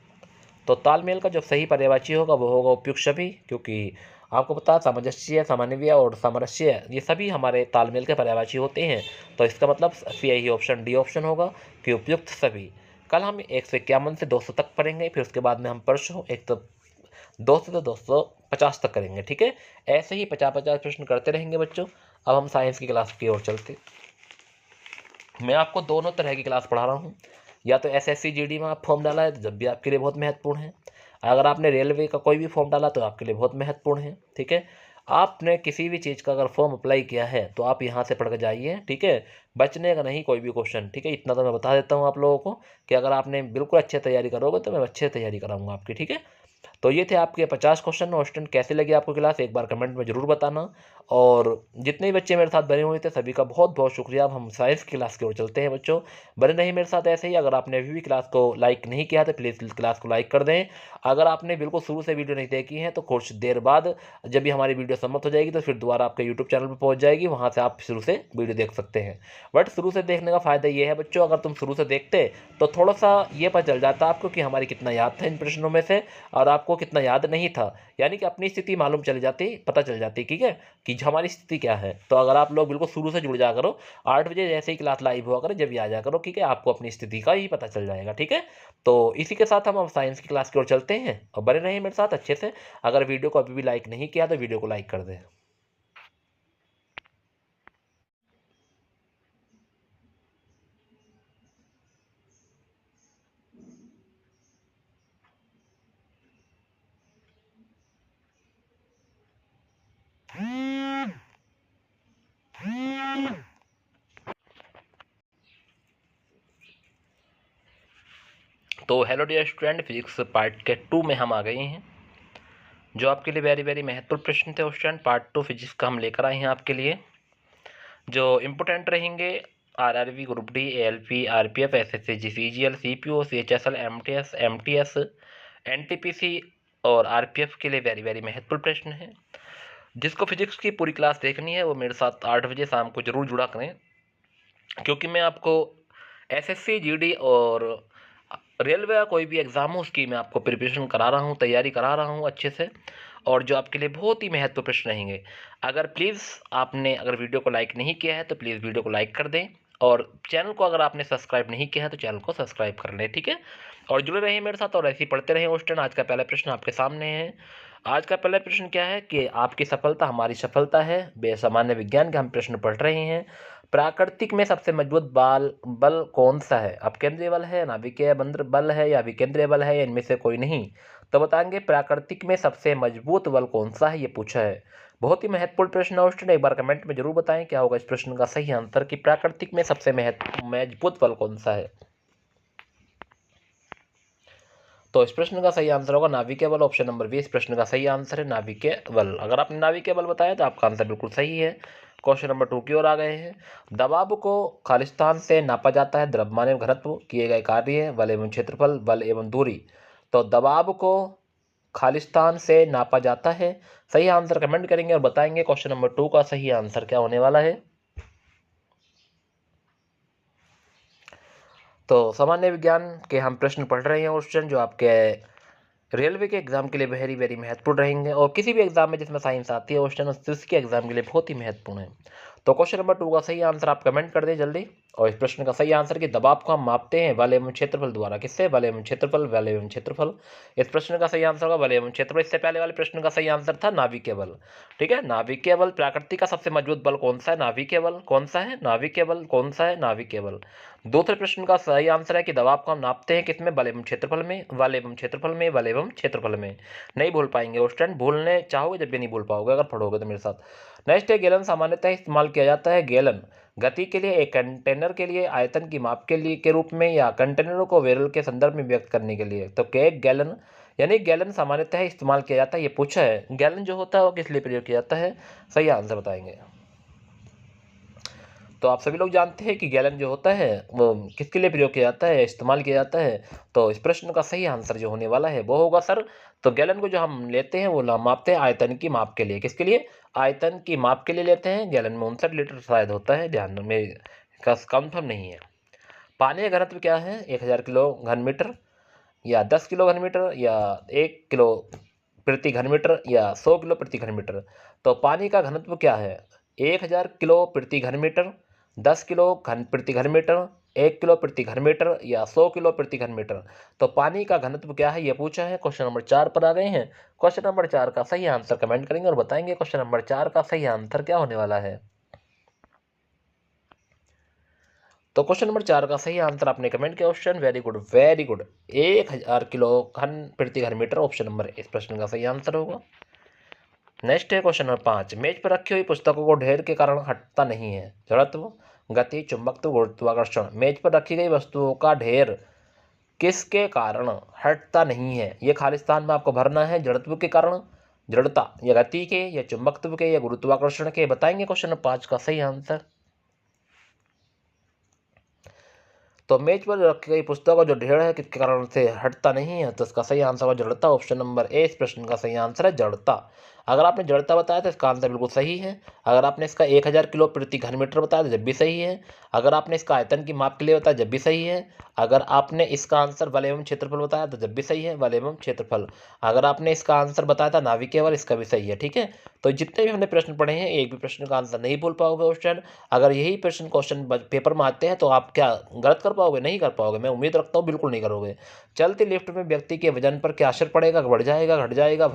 तो तालमेल का जो सही पर्यायवाची होगा वो होगा उपयुक्त छवि, क्योंकि आपको पता है सामंजस्य, समन्वय और सामरस्य ये सभी हमारे तालमेल के पर्यायवाची होते हैं। तो इसका मतलब यही ऑप्शन डी ऑप्शन होगा कि उपयुक्त सभी। कल हम 151 से 200 तक पढ़ेंगे, फिर उसके बाद में हम परसों 200 से 250 तक करेंगे। ठीक है, ऐसे ही 50-50 प्रश्न करते रहेंगे बच्चों। अब हम साइंस की क्लास की ओर चलते। मैं आपको दोनों तरह की क्लास पढ़ा रहा हूँ। या तो एसएससी जीडी में आप फॉर्म डाला है तो जब भी आपके लिए बहुत महत्वपूर्ण है। अगर आपने रेलवे का कोई भी फॉर्म डाला तो आपके लिए बहुत महत्वपूर्ण है। ठीक है, आपने किसी भी चीज़ का अगर फॉर्म अप्लाई किया है तो आप यहाँ से पढ़ के जाइए। ठीक है, बचने का नहीं कोई भी क्वेश्चन। ठीक है, इतना तो मैं बता देता हूँ आप लोगों को कि अगर आपने बिल्कुल अच्छे तैयारी करोगे तो मैं अच्छे तैयारी कराऊंगा आपकी। ठीक है, तो ये थे आपके 50 क्वेश्चन। और स्टूडेंट कैसे लगी आपको क्लास एक बार कमेंट में जरूर बताना। और जितने भी बच्चे मेरे साथ बने हुए थे सभी का बहुत बहुत शुक्रिया। अब हम साइंस की क्लास की ओर चलते हैं बच्चों, बने रहिए मेरे साथ ऐसे ही। अगर आपने अभी भी क्लास को लाइक नहीं किया तो प्लीज़ क्लास को लाइक कर दें। अगर आपने बिल्कुल शुरू से वीडियो नहीं देखी है तो कुछ देर बाद जब भी हमारी वीडियो समाप्त हो जाएगी तो फिर दोबारा आपके यूट्यूब चैनल पर पहुंच जाएगी, वहां से आप शुरू से वीडियो देख सकते हैं। बट शुरू से देखने का फ़ायदा ये है बच्चों, अगर तुम शुरू से देखते तो थोड़ा सा ये पता चल जाता आपको कि हमारी कितना याद था इन प्रश्नों में से और आपको कितना याद नहीं था, यानी कि अपनी स्थिति मालूम चल जाती, पता चल जाती, ठीक है, कि हमारी स्थिति क्या है। तो अगर आप लोग बिल्कुल शुरू से जुड़ जा करो, 8 बजे जैसे ही क्लास लाइव हुआ करे जब भी आ जा करो, ठीक है, आपको अपनी स्थिति का ही पता चल जाएगा, ठीक है। तो इसी के साथ हम अब साइंस की क्लास की ओर चलते हैं और बने रहिए मेरे साथ अच्छे से। अगर वीडियो को अभी भी लाइक नहीं किया तो वीडियो को लाइक कर दें। तो hello dear student, physics part के 2 में हम आ गए हैं। जो आपके लिए वेरी वेरी महत्वपूर्ण प्रश्न थे स्टूडेंट, पार्ट 2 फिजिक्स का हम लेकर आए हैं आपके लिए। जो इम्पोर्टेंट रहेंगे RRB, group D, ALP, RPF, SSC, CGL, CPO, CHSL, MTS, NTPC और आरपीएफ के लिए वेरी वेरी महत्वपूर्ण प्रश्न है। जिसको फिजिक्स की पूरी क्लास देखनी है वो मेरे साथ 8 बजे शाम को जरूर जुड़ा करें, क्योंकि मैं आपको एसएससी, जीडी और रेलवे का कोई भी एग्ज़ाम हो उसकी मैं आपको प्रिपरेशन करा रहा हूँ, तैयारी करा रहा हूँ अच्छे से। और जो आपके लिए बहुत ही महत्वपूर्ण प्रश्न रहेंगे। अगर प्लीज़ आपने अगर वीडियो को लाइक नहीं किया है तो प्लीज़ वीडियो को लाइक कर दें, और चैनल को अगर आपने सब्सक्राइब नहीं किया है तो चैनल को सब्सक्राइब कर लें, ठीक है। और जुड़े रहिए मेरे साथ और ऐसे ही पढ़ते रहें क्वेश्चन। आज का पहला प्रश्न आपके सामने है। आज का पहला प्रश्न क्या है कि आपकी सफलता हमारी सफलता है, बेसामान्य विज्ञान के हम प्रश्न पढ़ रहे हैं। प्राकृतिक में सबसे मजबूत बल कौन सा है? अपकेंद्रीय बल है, नाभिकीय बल है या विकेंद्रीय बल है, या इनमें से कोई नहीं? तो बताएंगे प्राकृतिक में सबसे मजबूत बल कौन सा है, ये पूछा है। बहुत ही महत्वपूर्ण प्रश्न है स्टूडेंट, एक बार कमेंट में जरूर बताएं क्या होगा इस प्रश्न का सही आंसर कि प्राकृतिक में सबसे मजबूत बल कौन सा है। तो इस प्रश्न का सही आंसर होगा नाभिकीय बल, ऑप्शन नंबर बी इस प्रश्न का सही आंसर है, नाभिकीय बल। अगर आपने नाभिकीय बल बताया तो आपका आंसर बिल्कुल सही है। क्वेश्चन नंबर 2 की ओर आ गए हैं। दबाव को खालिस्तान से नापा जाता है, द्रव्यमान एवं घनत्व, किए गए कार्य, बल एवं क्षेत्रफल, बल एवं दूरी। तो दबाव को खालिस्तान से नापा जाता है, सही आंसर कमेंट करेंगे और बताएंगे क्वेश्चन नंबर 2 का सही आंसर क्या होने वाला है। तो सामान्य विज्ञान के हम प्रश्न पढ़ रहे हैं क्वेश्चन जो आपके रेलवे के एग्जाम के लिए वेरी वेरी महत्वपूर्ण रहेंगे, और किसी भी एग्जाम में जिसमें साइंस आती है क्वेश्चन उसके एग्जाम के लिए बहुत ही महत्वपूर्ण है। तो क्वेश्चन नंबर 2 का सही आंसर आप कमेंट कर दें जल्दी। और इस प्रश्न का सही आंसर कि दबाव को हम मापते हैं बल एवं क्षेत्रफल द्वारा। किससे? बल एवं क्षेत्रफल, बल एवं क्षेत्रफल। इस प्रश्न का सही आंसर होगा बल एवं क्षेत्रफल। इससे पहले वाले प्रश्न का सही आंसर था नाभिकीय बल, ठीक है। नाभिकीय बल, प्रकृति का सबसे मजबूत बल कौन सा है? नाभिकीय बल। कौन सा है? नाभिकीय बल। कौन सा है? नाभिकीय बल। दूसरे प्रश्न का सही आंसर है कि दबाव को हम नापते हैं किसमें? बल एवं क्षेत्रफल में, बल एवं क्षेत्रफल में, बल एवं क्षेत्रफल में। नहीं भूल पाएंगे स्टूडेंट, भूलने चाहोगे जब भी नहीं भूल पाओगे अगर पढ़ोगे तो मेरे साथ। नेक्स्ट है गैलन सामान्यतः इस्तेमाल किया जाता है। गैलन गति के लिए, एक कंटेनर के लिए, आयतन की माप के लिए के रूप में, या कंटेनरों को वेरल के संदर्भ में व्यक्त करने के लिए। तो एक गैलन यानी गैलन सामान्यतः इस्तेमाल किया जाता है, ये पूछा है। गैलन जो होता है वो किस लिए प्रयोग किया जाता है, सही आंसर बताएंगे। तो आप सभी लोग जानते हैं कि गैलन जो होता है वो किसके लिए प्रयोग किया जाता है, इस्तेमाल किया जाता है। तो इस प्रश्न का सही आंसर जो होने वाला है वो होगा सर, तो गैलन को जो हम लेते हैं वो मापते हैं आयतन की माप के लिए। किसके लिए? आयतन की माप के लिए लेते हैं। गैलन में 59 लीटर शायद होता है, ध्यान में कंफर्म नहीं है। पानी का घनत्व क्या है? 1000 किलो घन मीटर, या 10 किलो घन मीटर, या 1 किलो प्रति घन मीटर, या 100 किलो प्रति घन मीटर। तो पानी का घनत्व क्या है? 1000 किलो प्रति घन मीटर, 10 किलो प्रति घन मीटर, 1 किलो प्रति घन मीटर, या 100 किलो प्रति घन मीटर। तो पानी का घनत्व क्या है ये पूछा है। क्वेश्चन नंबर 4 पर आ गए हैं। क्वेश्चन नंबर 4 का सही आंसर कमेंट करेंगे और बताएंगे क्वेश्चन नंबर 4 का सही आंसर क्या होने वाला है। तो क्वेश्चन नंबर 4 का सही आंसर आपने कमेंट किया question, very good very good. 1000 kilo घन प्रति घन मीटर, ऑप्शन नंबर इस प्रश्न का सही आंसर होगा। नेक्स्ट है क्वेश्चन नंबर 5। मेज पर रखी हुई पुस्तकों को ढेर के कारण हटता नहीं है। जड़त्व, गति, चुंबकत्व, गुरुत्वाकर्षण। मेज पर रखी गई वस्तुओं का ढेर किसके कारण हटता नहीं है? ये खाली स्थान में आपको भरना है। जड़त्व के कारण, जड़ता या गति के, या चुंबकत्व के, या गुरुत्वाकर्षण के। बताएंगे क्वेश्चन नंबर 5 का सही आंसर। तो मेज पर रखी गई पुस्तक का जो ढेर है किसके कारण से हटता नहीं है? तो इसका सही आंसर होगा जड़ता। ऑप्शन नंबर ए इस प्रश्न का सही आंसर है, जड़ता। अगर आपने जड़ता बताया तो इसका आंसर बिल्कुल सही है। अगर आपने इसका 1000 किलो प्रति घन मीटर बताया तो जब भी सही है। अगर आपने इसका आयतन की माप के लिए बताया जब भी सही है। अगर आपने इसका आंसर बल एवं क्षेत्रफल बताया तो जब भी सही है, बल एवं क्षेत्रफल। अगर आपने इसका आंसर बताया था नाभिकीय बल, इसका भी सही है। ठीक है, तो जितने भी हमने प्रश्न पढ़े हैं एक भी प्रश्न का आंसर नहीं बोल पाओगे क्वेश्चन। अगर यही प्रश्न क्वेश्चन पेपर में आते हैं तो आप क्या गलत कर पाओगे? नहीं कर पाओगे, मैं उम्मीद रखता हूँ बिल्कुल नहीं करोगे। चलती लिफ्ट में व्यक्ति के वजन पर क्या असर पड़ेगा? बढ़ जाएगा, घट जाएगा,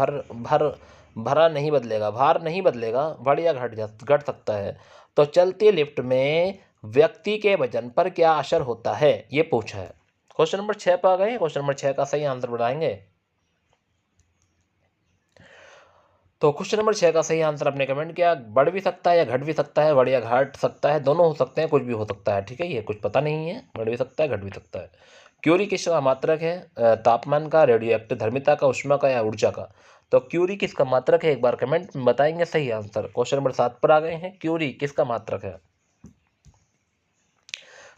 भरा नहीं बदलेगा, भार नहीं बदलेगा, बढ़ या घट सकता है। तो चलती लिफ्ट में व्यक्ति के वजन पर क्या असर होता है, ये पूछा है। क्वेश्चन नंबर 6 पर आ गए। क्वेश्चन नंबर 6 का सही आंसर बताएंगे। तो क्वेश्चन नंबर 6 का सही आंसर आपने कमेंट किया, बढ़ भी सकता है या घट भी सकता है, बढ़ या घट सकता है, दोनों हो सकते हैं, कुछ भी हो सकता है। ठीक है, ये कुछ पता नहीं है, बढ़ भी सकता है, घट भी सकता है। क्यूरी किसका मात्रक है? तापमान का, रेडियो एक्टिव धर्मिता का, ऊष्मा का, या ऊर्जा का। तो क्यूरी किसका मात्रक है? एक बार कमेंट में बताएंगे सही आंसर। क्वेश्चन नंबर 7 पर आ गए हैं। क्यूरी किसका मात्रक है?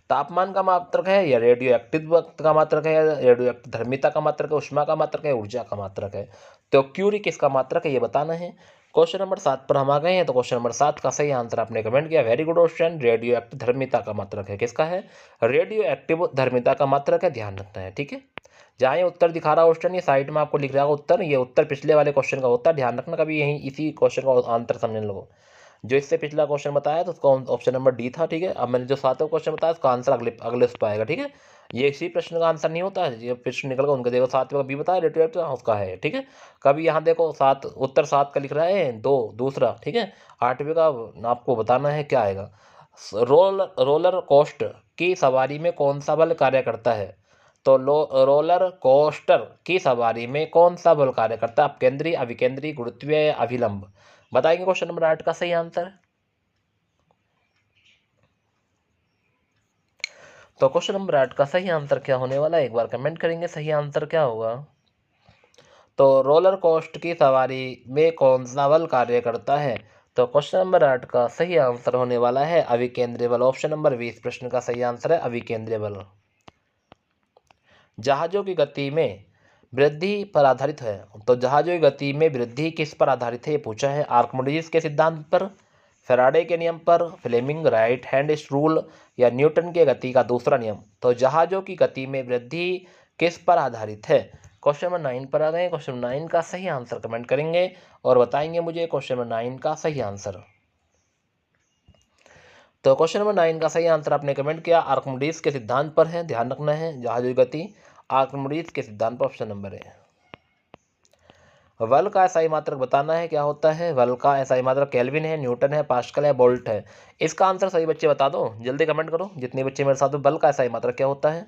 तापमान का मात्रक है, या रेडियो एक्टिव वक्त का मात्रक है, या रेडियो एक्टिव धर्मिता का मात्रक है, ऊष्मा का मात्रक है, ऊर्जा का मात्रक है। तो क्यूरी किसका मात्रक है ये बताना है। क्वेश्चन नंबर 7 पर हम आ गए हैं। तो क्वेश्चन नंबर 7 का सही आंसर आपने कमेंट किया, very good question. Radio active धर्मिता का मात्रक है, किसका है? रेडियो एक्टिव धर्मिता का मात्रक है, ध्यान रखना है। ठीक है, जहाँ ये उत्तर दिखा रहा क्वेश्चन, ये साइड में आपको लिख रहा है उत्तर, ये उत्तर पिछले वाले क्वेश्चन का होता है, ध्यान रखना, कभी यही इसी क्वेश्चन का आंसर समझने लगो। जो इससे पिछला क्वेश्चन बताया तो उसका ऑप्शन नंबर डी था। ठीक है, अब मैंने जो 7वां क्वेश्चन बताया उसका आंसर अगले अगले उस पर आएगा। ठीक है, ये इसी प्रश्न का आंसर नहीं होता है, ये प्रश्न निकल गया उनका। देखो 7वां का बी बताया, रेडियो उसका है। ठीक है, कभी यहाँ देखो उत्तर 7 का लिख रहा है 2 दूसरा। ठीक है, 8वें का आपको बताना है क्या आएगा। रोलर कोस्ट की सवारी में कौन सा बल कार्य करता है? तो रोलर कोस्टर की सवारी में कौन सा बल कार्य करता है? अपकेंद्री, अभिकेंद्री, गुरुत्वीय या अभिलंब। बताएंगे क्वेश्चन नंबर 8 का सही आंसर। तो क्वेश्चन नंबर 8 का सही आंसर क्या होने वाला है, एक बार कमेंट करेंगे सही आंसर क्या होगा। तो रोलर कोस्ट की सवारी में कौन सा बल कार्य करता है? तो क्वेश्चन नंबर 8 का सही आंसर होने वाला है अभिकेंद्रीय बल। ऑप्शन नंबर 20 प्रश्न का सही आंसर है अभिकेंद्रीय बल। जहाजों की गति में वृद्धि पर आधारित है। तो जहाजों की गति में वृद्धि किस पर आधारित है ये पूछा है। आर्किमिडीज के सिद्धांत पर, फैराडे के नियम पर, फ्लेमिंग राइट हैंड रूल, या न्यूटन के गति का दूसरा नियम। तो जहाजों की गति में वृद्धि किस पर आधारित है? क्वेश्चन नंबर 9 पर आ गए। क्वेश्चन नंबर 9 का सही आंसर कमेंट करेंगे और बताएंगे मुझे क्वेश्चन नंबर 9 का सही आंसर। तो क्वेश्चन नंबर 9 का सही आंसर आपने कमेंट किया, आर्किमिडीज के सिद्धांत पर है, ध्यान रखना है। जहाजों की गति आर्किमिडीज के सिद्धांत पर, ऑप्शन नंबर है। बल का एसआई मात्रक बताना है क्या होता है। बल का एसआई मात्रक केल्विन है, न्यूटन है, पास्कल है, बोल्ट है। इसका आंसर सही बच्चे बता दो, जल्दी कमेंट करो जितने बच्चे मेरे साथ। बल का एसआई मात्रक क्या होता है?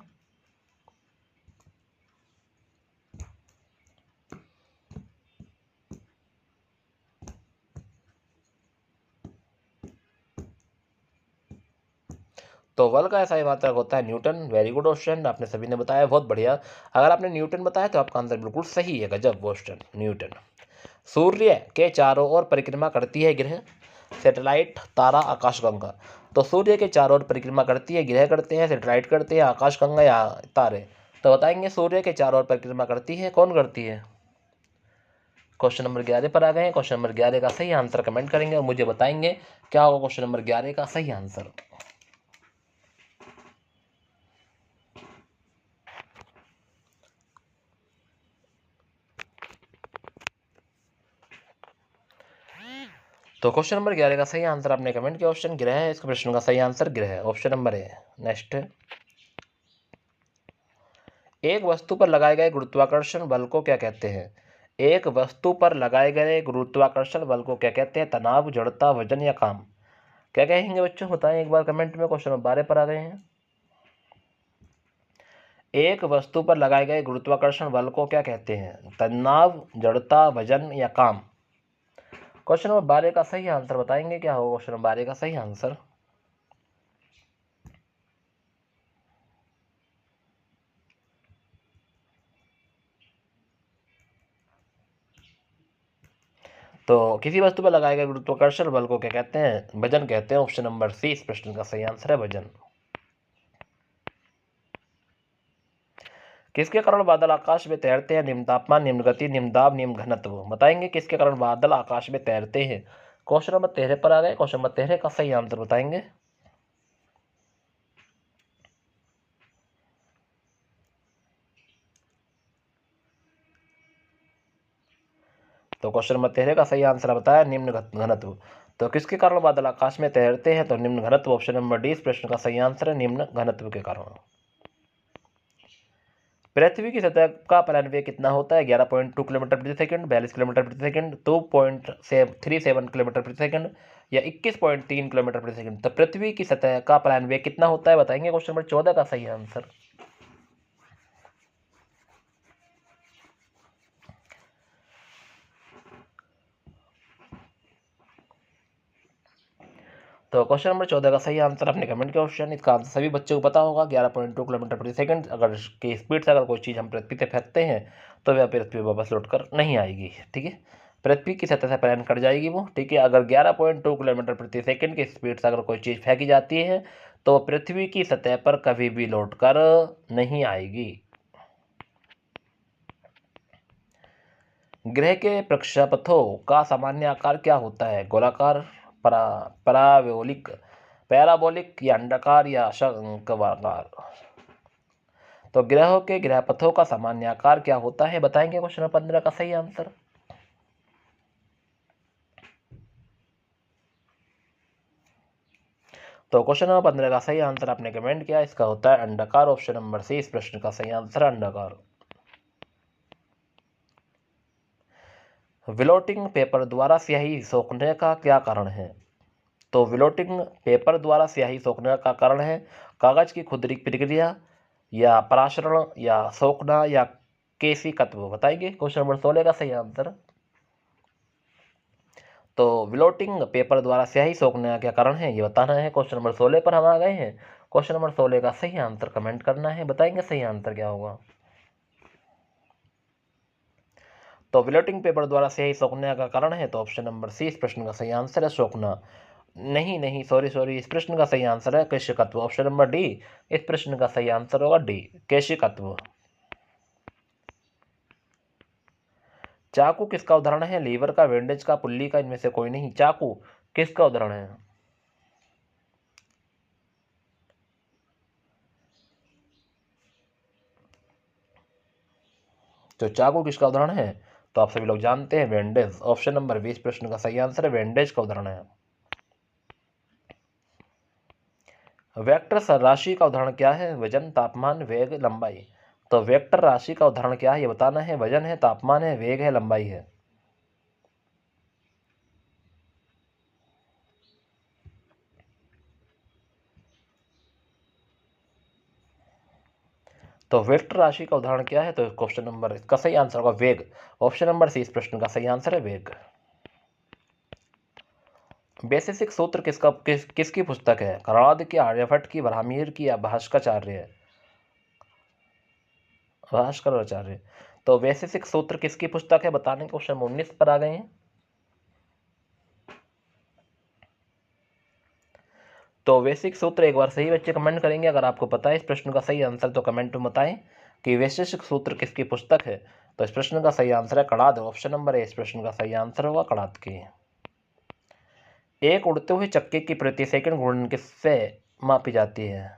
तो बल का एसआई मात्रक होता है न्यूटन। वेरी गुड क्वेश्चन, आपने सभी ने बताया, बहुत बढ़िया। अगर आपने न्यूटन बताया तो आपका आंसर बिल्कुल सही है, गजब क्वेश्चन, न्यूटन। सूर्य के चारों ओर परिक्रमा करती है ग्रह, सैटेलाइट, तारा, आकाशगंगा। तो सूर्य के चारों ओर परिक्रमा करती है ग्रह करते हैं, सैटेलाइट करते हैं, आकाशगंगा या तारे। तो बताएंगे सूर्य के चारों ओर परिक्रमा करती है, कौन करती है? क्वेश्चन नंबर 11 पर आ गए हैं। क्वेश्चन नंबर 11 का सही आंसर कमेंट करेंगे और मुझे बताएंगे क्या होगा क्वेश्चन नंबर 11 का सही आंसर। तो क्वेश्चन नंबर 11 का सही आंसर आपने कमेंट किया, ऑप्शन ग्रह है। इसका प्रश्न का सही आंसर ग्रह है, ऑप्शन नंबर है। नेक्स्ट, एक वस्तु पर लगाए गए गुरुत्वाकर्षण बल को क्या कहते हैं? एक वस्तु पर लगाए गए गुरुत्वाकर्षण बल को क्या कहते हैं? तनाव, जड़ता, वजन या काम। क्या कहेंगे बच्चों, बताएं एक बार कमेंट में। क्वेश्चन नंबर 12 पर आ गए हैं। एक वस्तु पर लगाए गए गुरुत्वाकर्षण बल को क्या कहते हैं? तनाव, जड़ता, वजन या काम। क्वेश्चन नंबर 12 का सही आंसर बताएंगे क्या होगा क्वेश्चन नंबर 12 का सही आंसर। तो किसी वस्तु पर लगाए गए गुरुत्वाकर्षण बल को क्या कहते हैं? वजन कहते हैं। ऑप्शन नंबर सी इस प्रश्न का सही आंसर है, वजन। किसके कारण बादल आकाश में तैरते हैं? निम्न तापमान, निम्न गति, निम्न दाब, निम्न घनत्व। बताएंगे किसके कारण बादल आकाश में तैरते हैं। क्वेश्चन नंबर 13 पर आ गए। क्वेश्चन नंबर 13 का सही आंसर बताएंगे। तो क्वेश्चन नंबर 13 का सही आंसर बताया निम्न घनत्व। तो किसके कारण बादल आकाश में तैरते हैं? तो निम्न घनत्व। ऑप्शन नंबर डी इस प्रश्न का सही आंसर है, निम्न घनत्व के कारण। पृथ्वी की सतह का पलायन वेग कितना होता है? 11.2 किलोमीटर प्रति सेकंड, 42 किलोमीटर प्रति सेकंड, 2.37 किलोमीटर प्रति सेकंड या 21.3 किलोमीटर प्रति सेकंड। तो पृथ्वी की सतह का पलायन वेग कितना होता है बताएंगे। क्वेश्चन नंबर 14 का सही आंसर। तो क्वेश्चन नंबर 14 का सही आंसर अपने कमेंट के ऑप्शन, इसका आंसर सभी बच्चों को पता होगा। 11.2 किलोमीटर प्रति सेकंड अगर की स्पीड से अगर कोई चीज़ हम पृथ्वी पे फेंकते हैं तो वह पृथ्वी वापस लौट कर नहीं आएगी। ठीक है, पृथ्वी की सतह से पलायन कर जाएगी वो। ठीक है, अगर 11.2 किलोमीटर प्रति सेकंड की स्पीड से अगर कोई चीज़ फेंकी जाती है तो पृथ्वी की सतह पर कभी भी लौट कर नहीं आएगी। ग्रह के प्रक्षेपथों का सामान्य आकार क्या होता है? गोलाकार, पराबोलिक, पैराबोलिक या अंडाकार या शंक्वाकार। तो ग्रहों के ग्रहपथों का सामान्य आकार क्या होता है बताएंगे। क्वेश्चन नंबर 15 का सही आंसर। तो क्वेश्चन नंबर 15 का सही आंसर आपने कमेंट किया, इसका होता है अंडाकार। ऑप्शन नंबर सी इस प्रश्न का सही आंसर है, अंडाकार। विलोटिंग पेपर द्वारा स्याही सोखने का क्या कारण है? तो विलोटिंग पेपर द्वारा स्याही सोखने का कारण है कागज की खुदरी प्रक्रिया या पराशरण या सोखना या केशिकत्व। बताएंगे क्वेश्चन नंबर 16 का सही आंसर। तो विलोटिंग पेपर द्वारा स्याही सोखने का क्या कारण है ये बताना है। क्वेश्चन नंबर 16 पर हम आ गए हैं। क्वेश्चन नंबर 16 का सही आंसर कमेंट करना है, बताएंगे सही आंसर क्या होगा। तो विलोटिंग पेपर द्वारा स्याही सोखने का कारण है तो ऑप्शन नंबर सी इस प्रश्न का सही आंसर है, सोखना। नहीं सॉरी, इस प्रश्न का सही आंसर है केशिकत्व। ऑप्शन नंबर डी इस प्रश्न का सही आंसर होगा, डी केशिकत्व। चाकू किसका उदाहरण है? लीवर का, वेंडेज का, पुल्ली का, इनमें से कोई नहीं। चाकू किसका उदाहरण है? तो चाकू किसका उदाहरण है? तो आप सभी लोग जानते हैं वेंडेज। ऑप्शन नंबर 20 प्रश्न का सही आंसर है, वेंडेज का उदाहरण है। वेक्टर राशि का उदाहरण क्या है? वजन, तापमान, वेग, लंबाई। तो वेक्टर राशि का उदाहरण क्या है ये बताना है। वजन है, तापमान है, वेग है, लंबाई है। तो वेक्टर राशि का उदाहरण क्या है? तो क्वेश्चन नंबर इसका सही आंसर होगा वेग। ऑप्शन नंबर सी इस प्रश्न का सही आंसर है, वेग। बेसिक सूत्र किसकी पुस्तक है? कणाद की, आर्यभट्ट की, ब्राह्मीर की या भास्कराचार्य? भास्कराचार्य। तो बेसिक सूत्र किसकी पुस्तक है बताने। क्वेश्चन 19 पर आ गए हैं। तो बेसिक सूत्र एक बार सही बच्चे कमेंट करेंगे अगर आपको पता है इस प्रश्न का सही आंसर, तो कमेंट में बताएं कि बेसिक सूत्र किसकी पुस्तक है। तो इस प्रश्न का सही आंसर है कणाद। ऑप्शन नंबर ए इस प्रश्न का सही आंसर होगा, कणाद की। एक उड़ते हुए चक्के की प्रति सेकंड घूर्णन किससे मापी जाती है?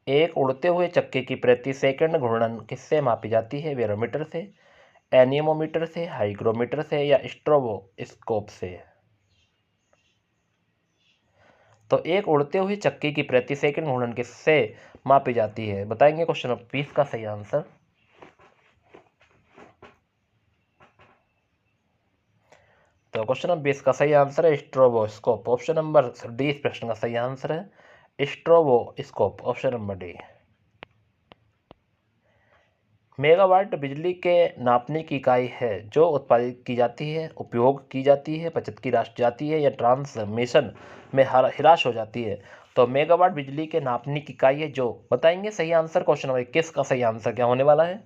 एक उड़ते हुए चक्के की प्रति सेकंड घूर्णन किससे मापी जाती है? बैरोमीटर से, एनिमोमीटर से, हाइग्रोमीटर से या स्ट्रोबोस्कोप से। तो एक उड़ते हुए चक्के की प्रति सेकंड घूर्णन किससे मापी जाती है बताएंगे। क्वेश्चन नंबर 20 का सही आंसर। तो क्वेश्चन नंबर 20 का सही आंसर है स्ट्रोबोस्कोप। ऑप्शन नंबर डी इस प्रश्न का सही आंसर है, stroboscope. Option number D. Megawatt बिजली के नापने की इकाई है जो उत्पादित की जाती है, उपयोग की जाती है, बचत की जाती है या ट्रांसमिशन में ह्रास हो जाती है। तो मेगावाट बिजली के नापने की इकाई है जो, बताएंगे सही आंसर। क्वेश्चन नंबर 21 का सही आंसर क्या होने वाला है?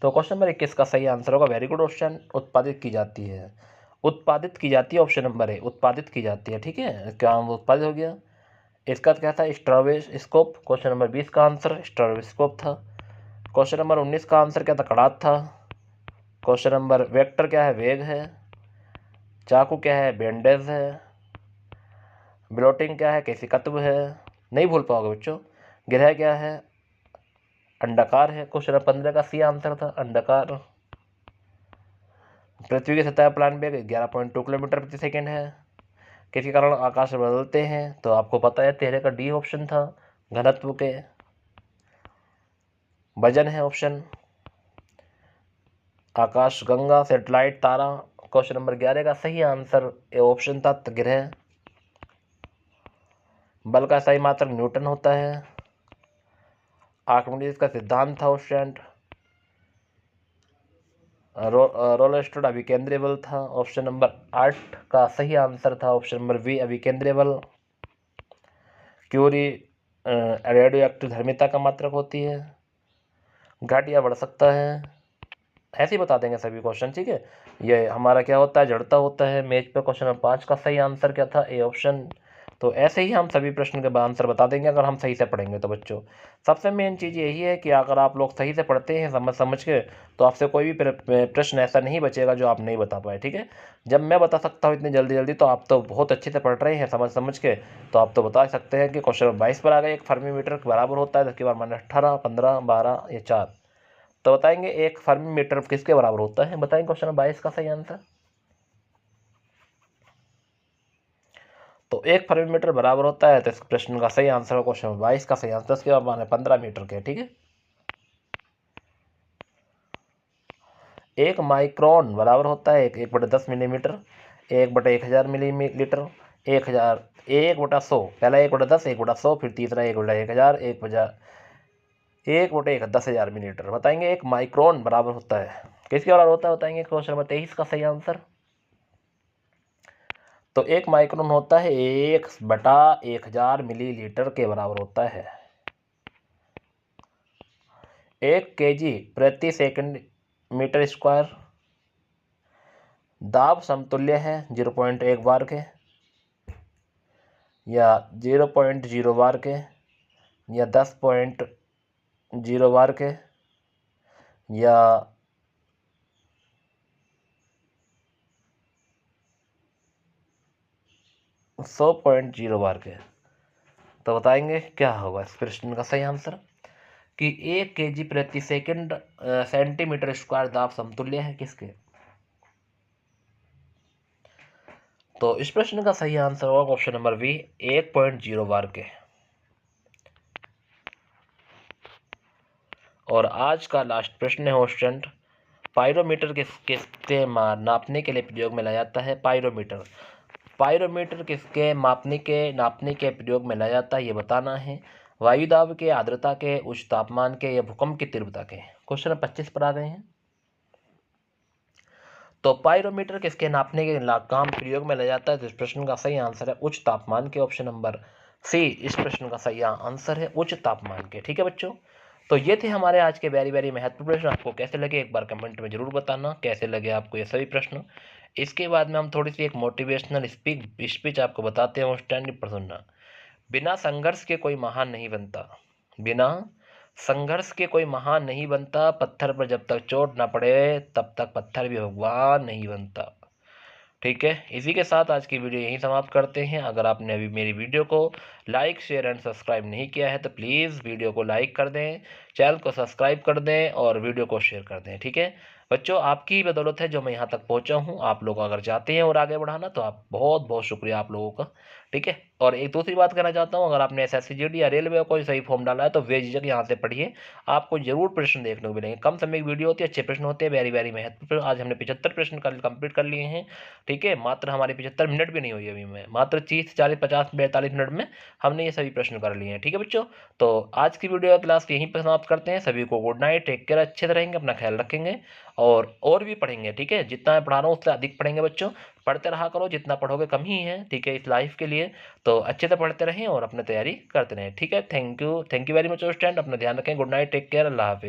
तो क्वेश्चन नंबर 21 का सही आंसर होगा, वेरी गुड क्वेश्चन, उत्पादित की जाती है, उत्पादित की जाती है, ऑप्शन नंबर है, उत्पादित की जाती है। ठीक है, क्या उत्पादित हो गया। इसका क्या था, स्ट्रोबोस्कोप। क्वेश्चन नंबर 20 का आंसर स्ट्रोबोस्कोप था। क्वेश्चन नंबर 19 का आंसर क्या था, कड़ात था। क्वेश्चन नंबर वेक्टर क्या है, वेग है। चाकू क्या है, बैंडेज है। ब्लोटिंग क्या है, केशिकत्व है। नहीं भूल पाओगे बच्चों। ग्रह क्या है, अंडाकार है। क्वेश्चन नंबर 15 का सी आंसर था, अंडाकार। पृथ्वी की सतह प्लान वेग 11.2 किलोमीटर प्रति सेकेंड है। किसी कारण आकाश में बदलते हैं, तो आपको पता है 13 का डी ऑप्शन था, घनत्व के। वजन है ऑप्शन, आकाश गंगा, सैटेलाइट, तारा। क्वेश्चन नंबर 11 का सही आंसर ऑप्शन था ग्रह। बल का सही मात्रक न्यूटन होता है। आर्किमिडीज का सिद्धांत था ऑप्शन। रोलस्टोड अभिकेंद्रीय बल था। ऑप्शन नंबर 8 का सही आंसर था ऑप्शन नंबर बी, अभिकेंद्रीय बल। क्यूरी रेडियो एक्टिव धर्मिता का मात्रक होती है। घट या बढ़ सकता है, ऐसे ही बता देंगे सभी क्वेश्चन। ठीक है, ये हमारा क्या होता है, जड़ता होता है मेज पे। क्वेश्चन नंबर 5 का सही आंसर क्या था, ए ऑप्शन। तो ऐसे ही हम सभी प्रश्न के आंसर बता देंगे अगर हम सही से पढ़ेंगे तो बच्चों। सबसे मेन चीज़ यही है कि अगर आप लोग सही से पढ़ते हैं समझ समझ के, तो आपसे कोई भी प्रश्न ऐसा नहीं बचेगा जो आप नहीं बता पाए। ठीक है, जब मैं बता सकता हूँ इतनी जल्दी जल्दी, तो आप तो बहुत अच्छे से पढ़ रहे हैं समझ समझ के, तो आप तो बता सकते हैं कि क्वेश्चन नंबर 22 पर आ गए, 1 फर्मी मीटर बराबर होता है 10 की पावर माइनस 18, 15, 12 या 4। तो बताएंगे 1 फर्मी मीटर किसके बराबर होता है, बताएंगे क्वेश्चन नंबर 22 का सही आंसर। तो 1 फर्मी मीटर बराबर होता है, तो इस प्रश्न का सही आंसर क्वेश्चन नंबर 22 का सही आंसर 10 के पावर माइनस 15 मीटर के। ठीक है, 1 माइक्रोन बराबर होता है 1/10 मिलीमीटर, 1/1000 मिलीलीटर, 1000, 1/100, पहला 1/10, 1/100, फिर तीसरा 1/1000, 1/10,000 मिलीलीटर। बताएंगे 1 माइक्रोन बराबर होता है किसके बराबर होता है, बताएंगे क्वेश्चन नंबर 23 का सही आंसर। तो 1 माइक्रोन होता है 1/1000 मिलीलीटर के बराबर होता है। 1 kg प्रति सेकंड मीटर स्क्वायर। दाब समतुल्य है 0.1 बार के, या 0.0 बार के, या 10.0 बार के, या 100.0 बार के। तो बताएंगे क्या होगा इस प्रश्न का सही आंसर, कि 1 kg प्रति सेकंड सेंटीमीटर स्क्वायर दाब समतुल्य है किसके। तो इस प्रश्न का सही आंसर होगा ऑप्शन नंबर बी, 1.0 बार के। और आज का लास्ट प्रश्न है क्वेश्चन, पायरोमीटर किसके नापने के लिए प्रयोग में लाया जाता है, पायरोमीटर। पायरोमीटर किसके नापने के प्रयोग में लाया जाता है, ये बताना है। वायु दाब के, आर्द्रता के, उच्च तापमान के, या भूकंप की तीव्रता के। क्वेश्चन 25 पर आ गए हैं। तो पायरोमीटर किसके नापने के काम प्रयोग में लाया जाता है, तो इस प्रश्न का सही आंसर है उच्च तापमान के, ऑप्शन नंबर सी इस प्रश्न का सही आंसर है, उच्च तापमान के। ठीक है बच्चों, तो ये थे हमारे आज के वेरी वेरी महत्वपूर्ण प्रश्न। आपको कैसे लगे एक बार कमेंट में जरूर बताना, कैसे लगे आपको ये सभी प्रश्न। इसके बाद में हम थोड़ी सी एक मोटिवेशनल स्पीच आपको बताते हैं, वो स्टैंड पर सुनना। बिना संघर्ष के कोई महान नहीं बनता, बिना संघर्ष के कोई महान नहीं बनता, पत्थर पर जब तक चोट ना पड़े तब तक पत्थर भी भगवान नहीं बनता। ठीक है, इसी के साथ आज की वीडियो यहीं समाप्त करते हैं। अगर आपने अभी मेरी वीडियो को लाइक शेयर एंड सब्सक्राइब नहीं किया है, तो प्लीज़ वीडियो को लाइक कर दें, चैनल को सब्सक्राइब कर दें और वीडियो को शेयर कर दें। ठीक है बच्चों, आपकी ही बदौलत है जो मैं यहाँ तक पहुँचा हूँ। आप लोग अगर चाहते हैं और आगे बढ़ाना, तो आप बहुत बहुत शुक्रिया आप लोगों का। ठीक है, और एक दूसरी बात कहना चाहता हूँ, अगर आपने SSC GD या रेलवे का कोई सही फॉर्म डाला है, तो बेझिझक यहाँ से पढ़िए, आपको जरूर प्रश्न देखने को मिलेंगे। कम समय की वीडियो होती है, अच्छे प्रश्न होते हैं, वेरी वेरी महत्वपूर्ण। आज हमने 75 प्रश्न कंप्लीट कर लिए हैं। ठीक है, मात्र हमारे 75 मिनट भी नहीं हुई अभी में, मात्र 30 40 50 42 मिनट में हमने ये सभी प्रश्न कर लिए हैं। ठीक है बच्चों, तो आज की वीडियो क्लास यहीं पर समाप्त करते हैं। सभी को गुड नाइट, टेक केयर, अच्छे से रहेंगे, अपना ख्याल रखेंगे और भी पढ़ेंगे। ठीक है, जितना मैं पढ़ा रहा हूँ उससे अधिक पढ़ेंगे बच्चों, पढ़ते रहा करो, जितना पढ़ोगे कम ही है। ठीक है, इस लाइफ के लिए तो अच्छे से पढ़ते रहें और अपनी तैयारी करते रहें। ठीक है, thank you very much student, अपना ध्यान रखें, गुड नाइट, टेक केयर, अल्लाह हाफिज़।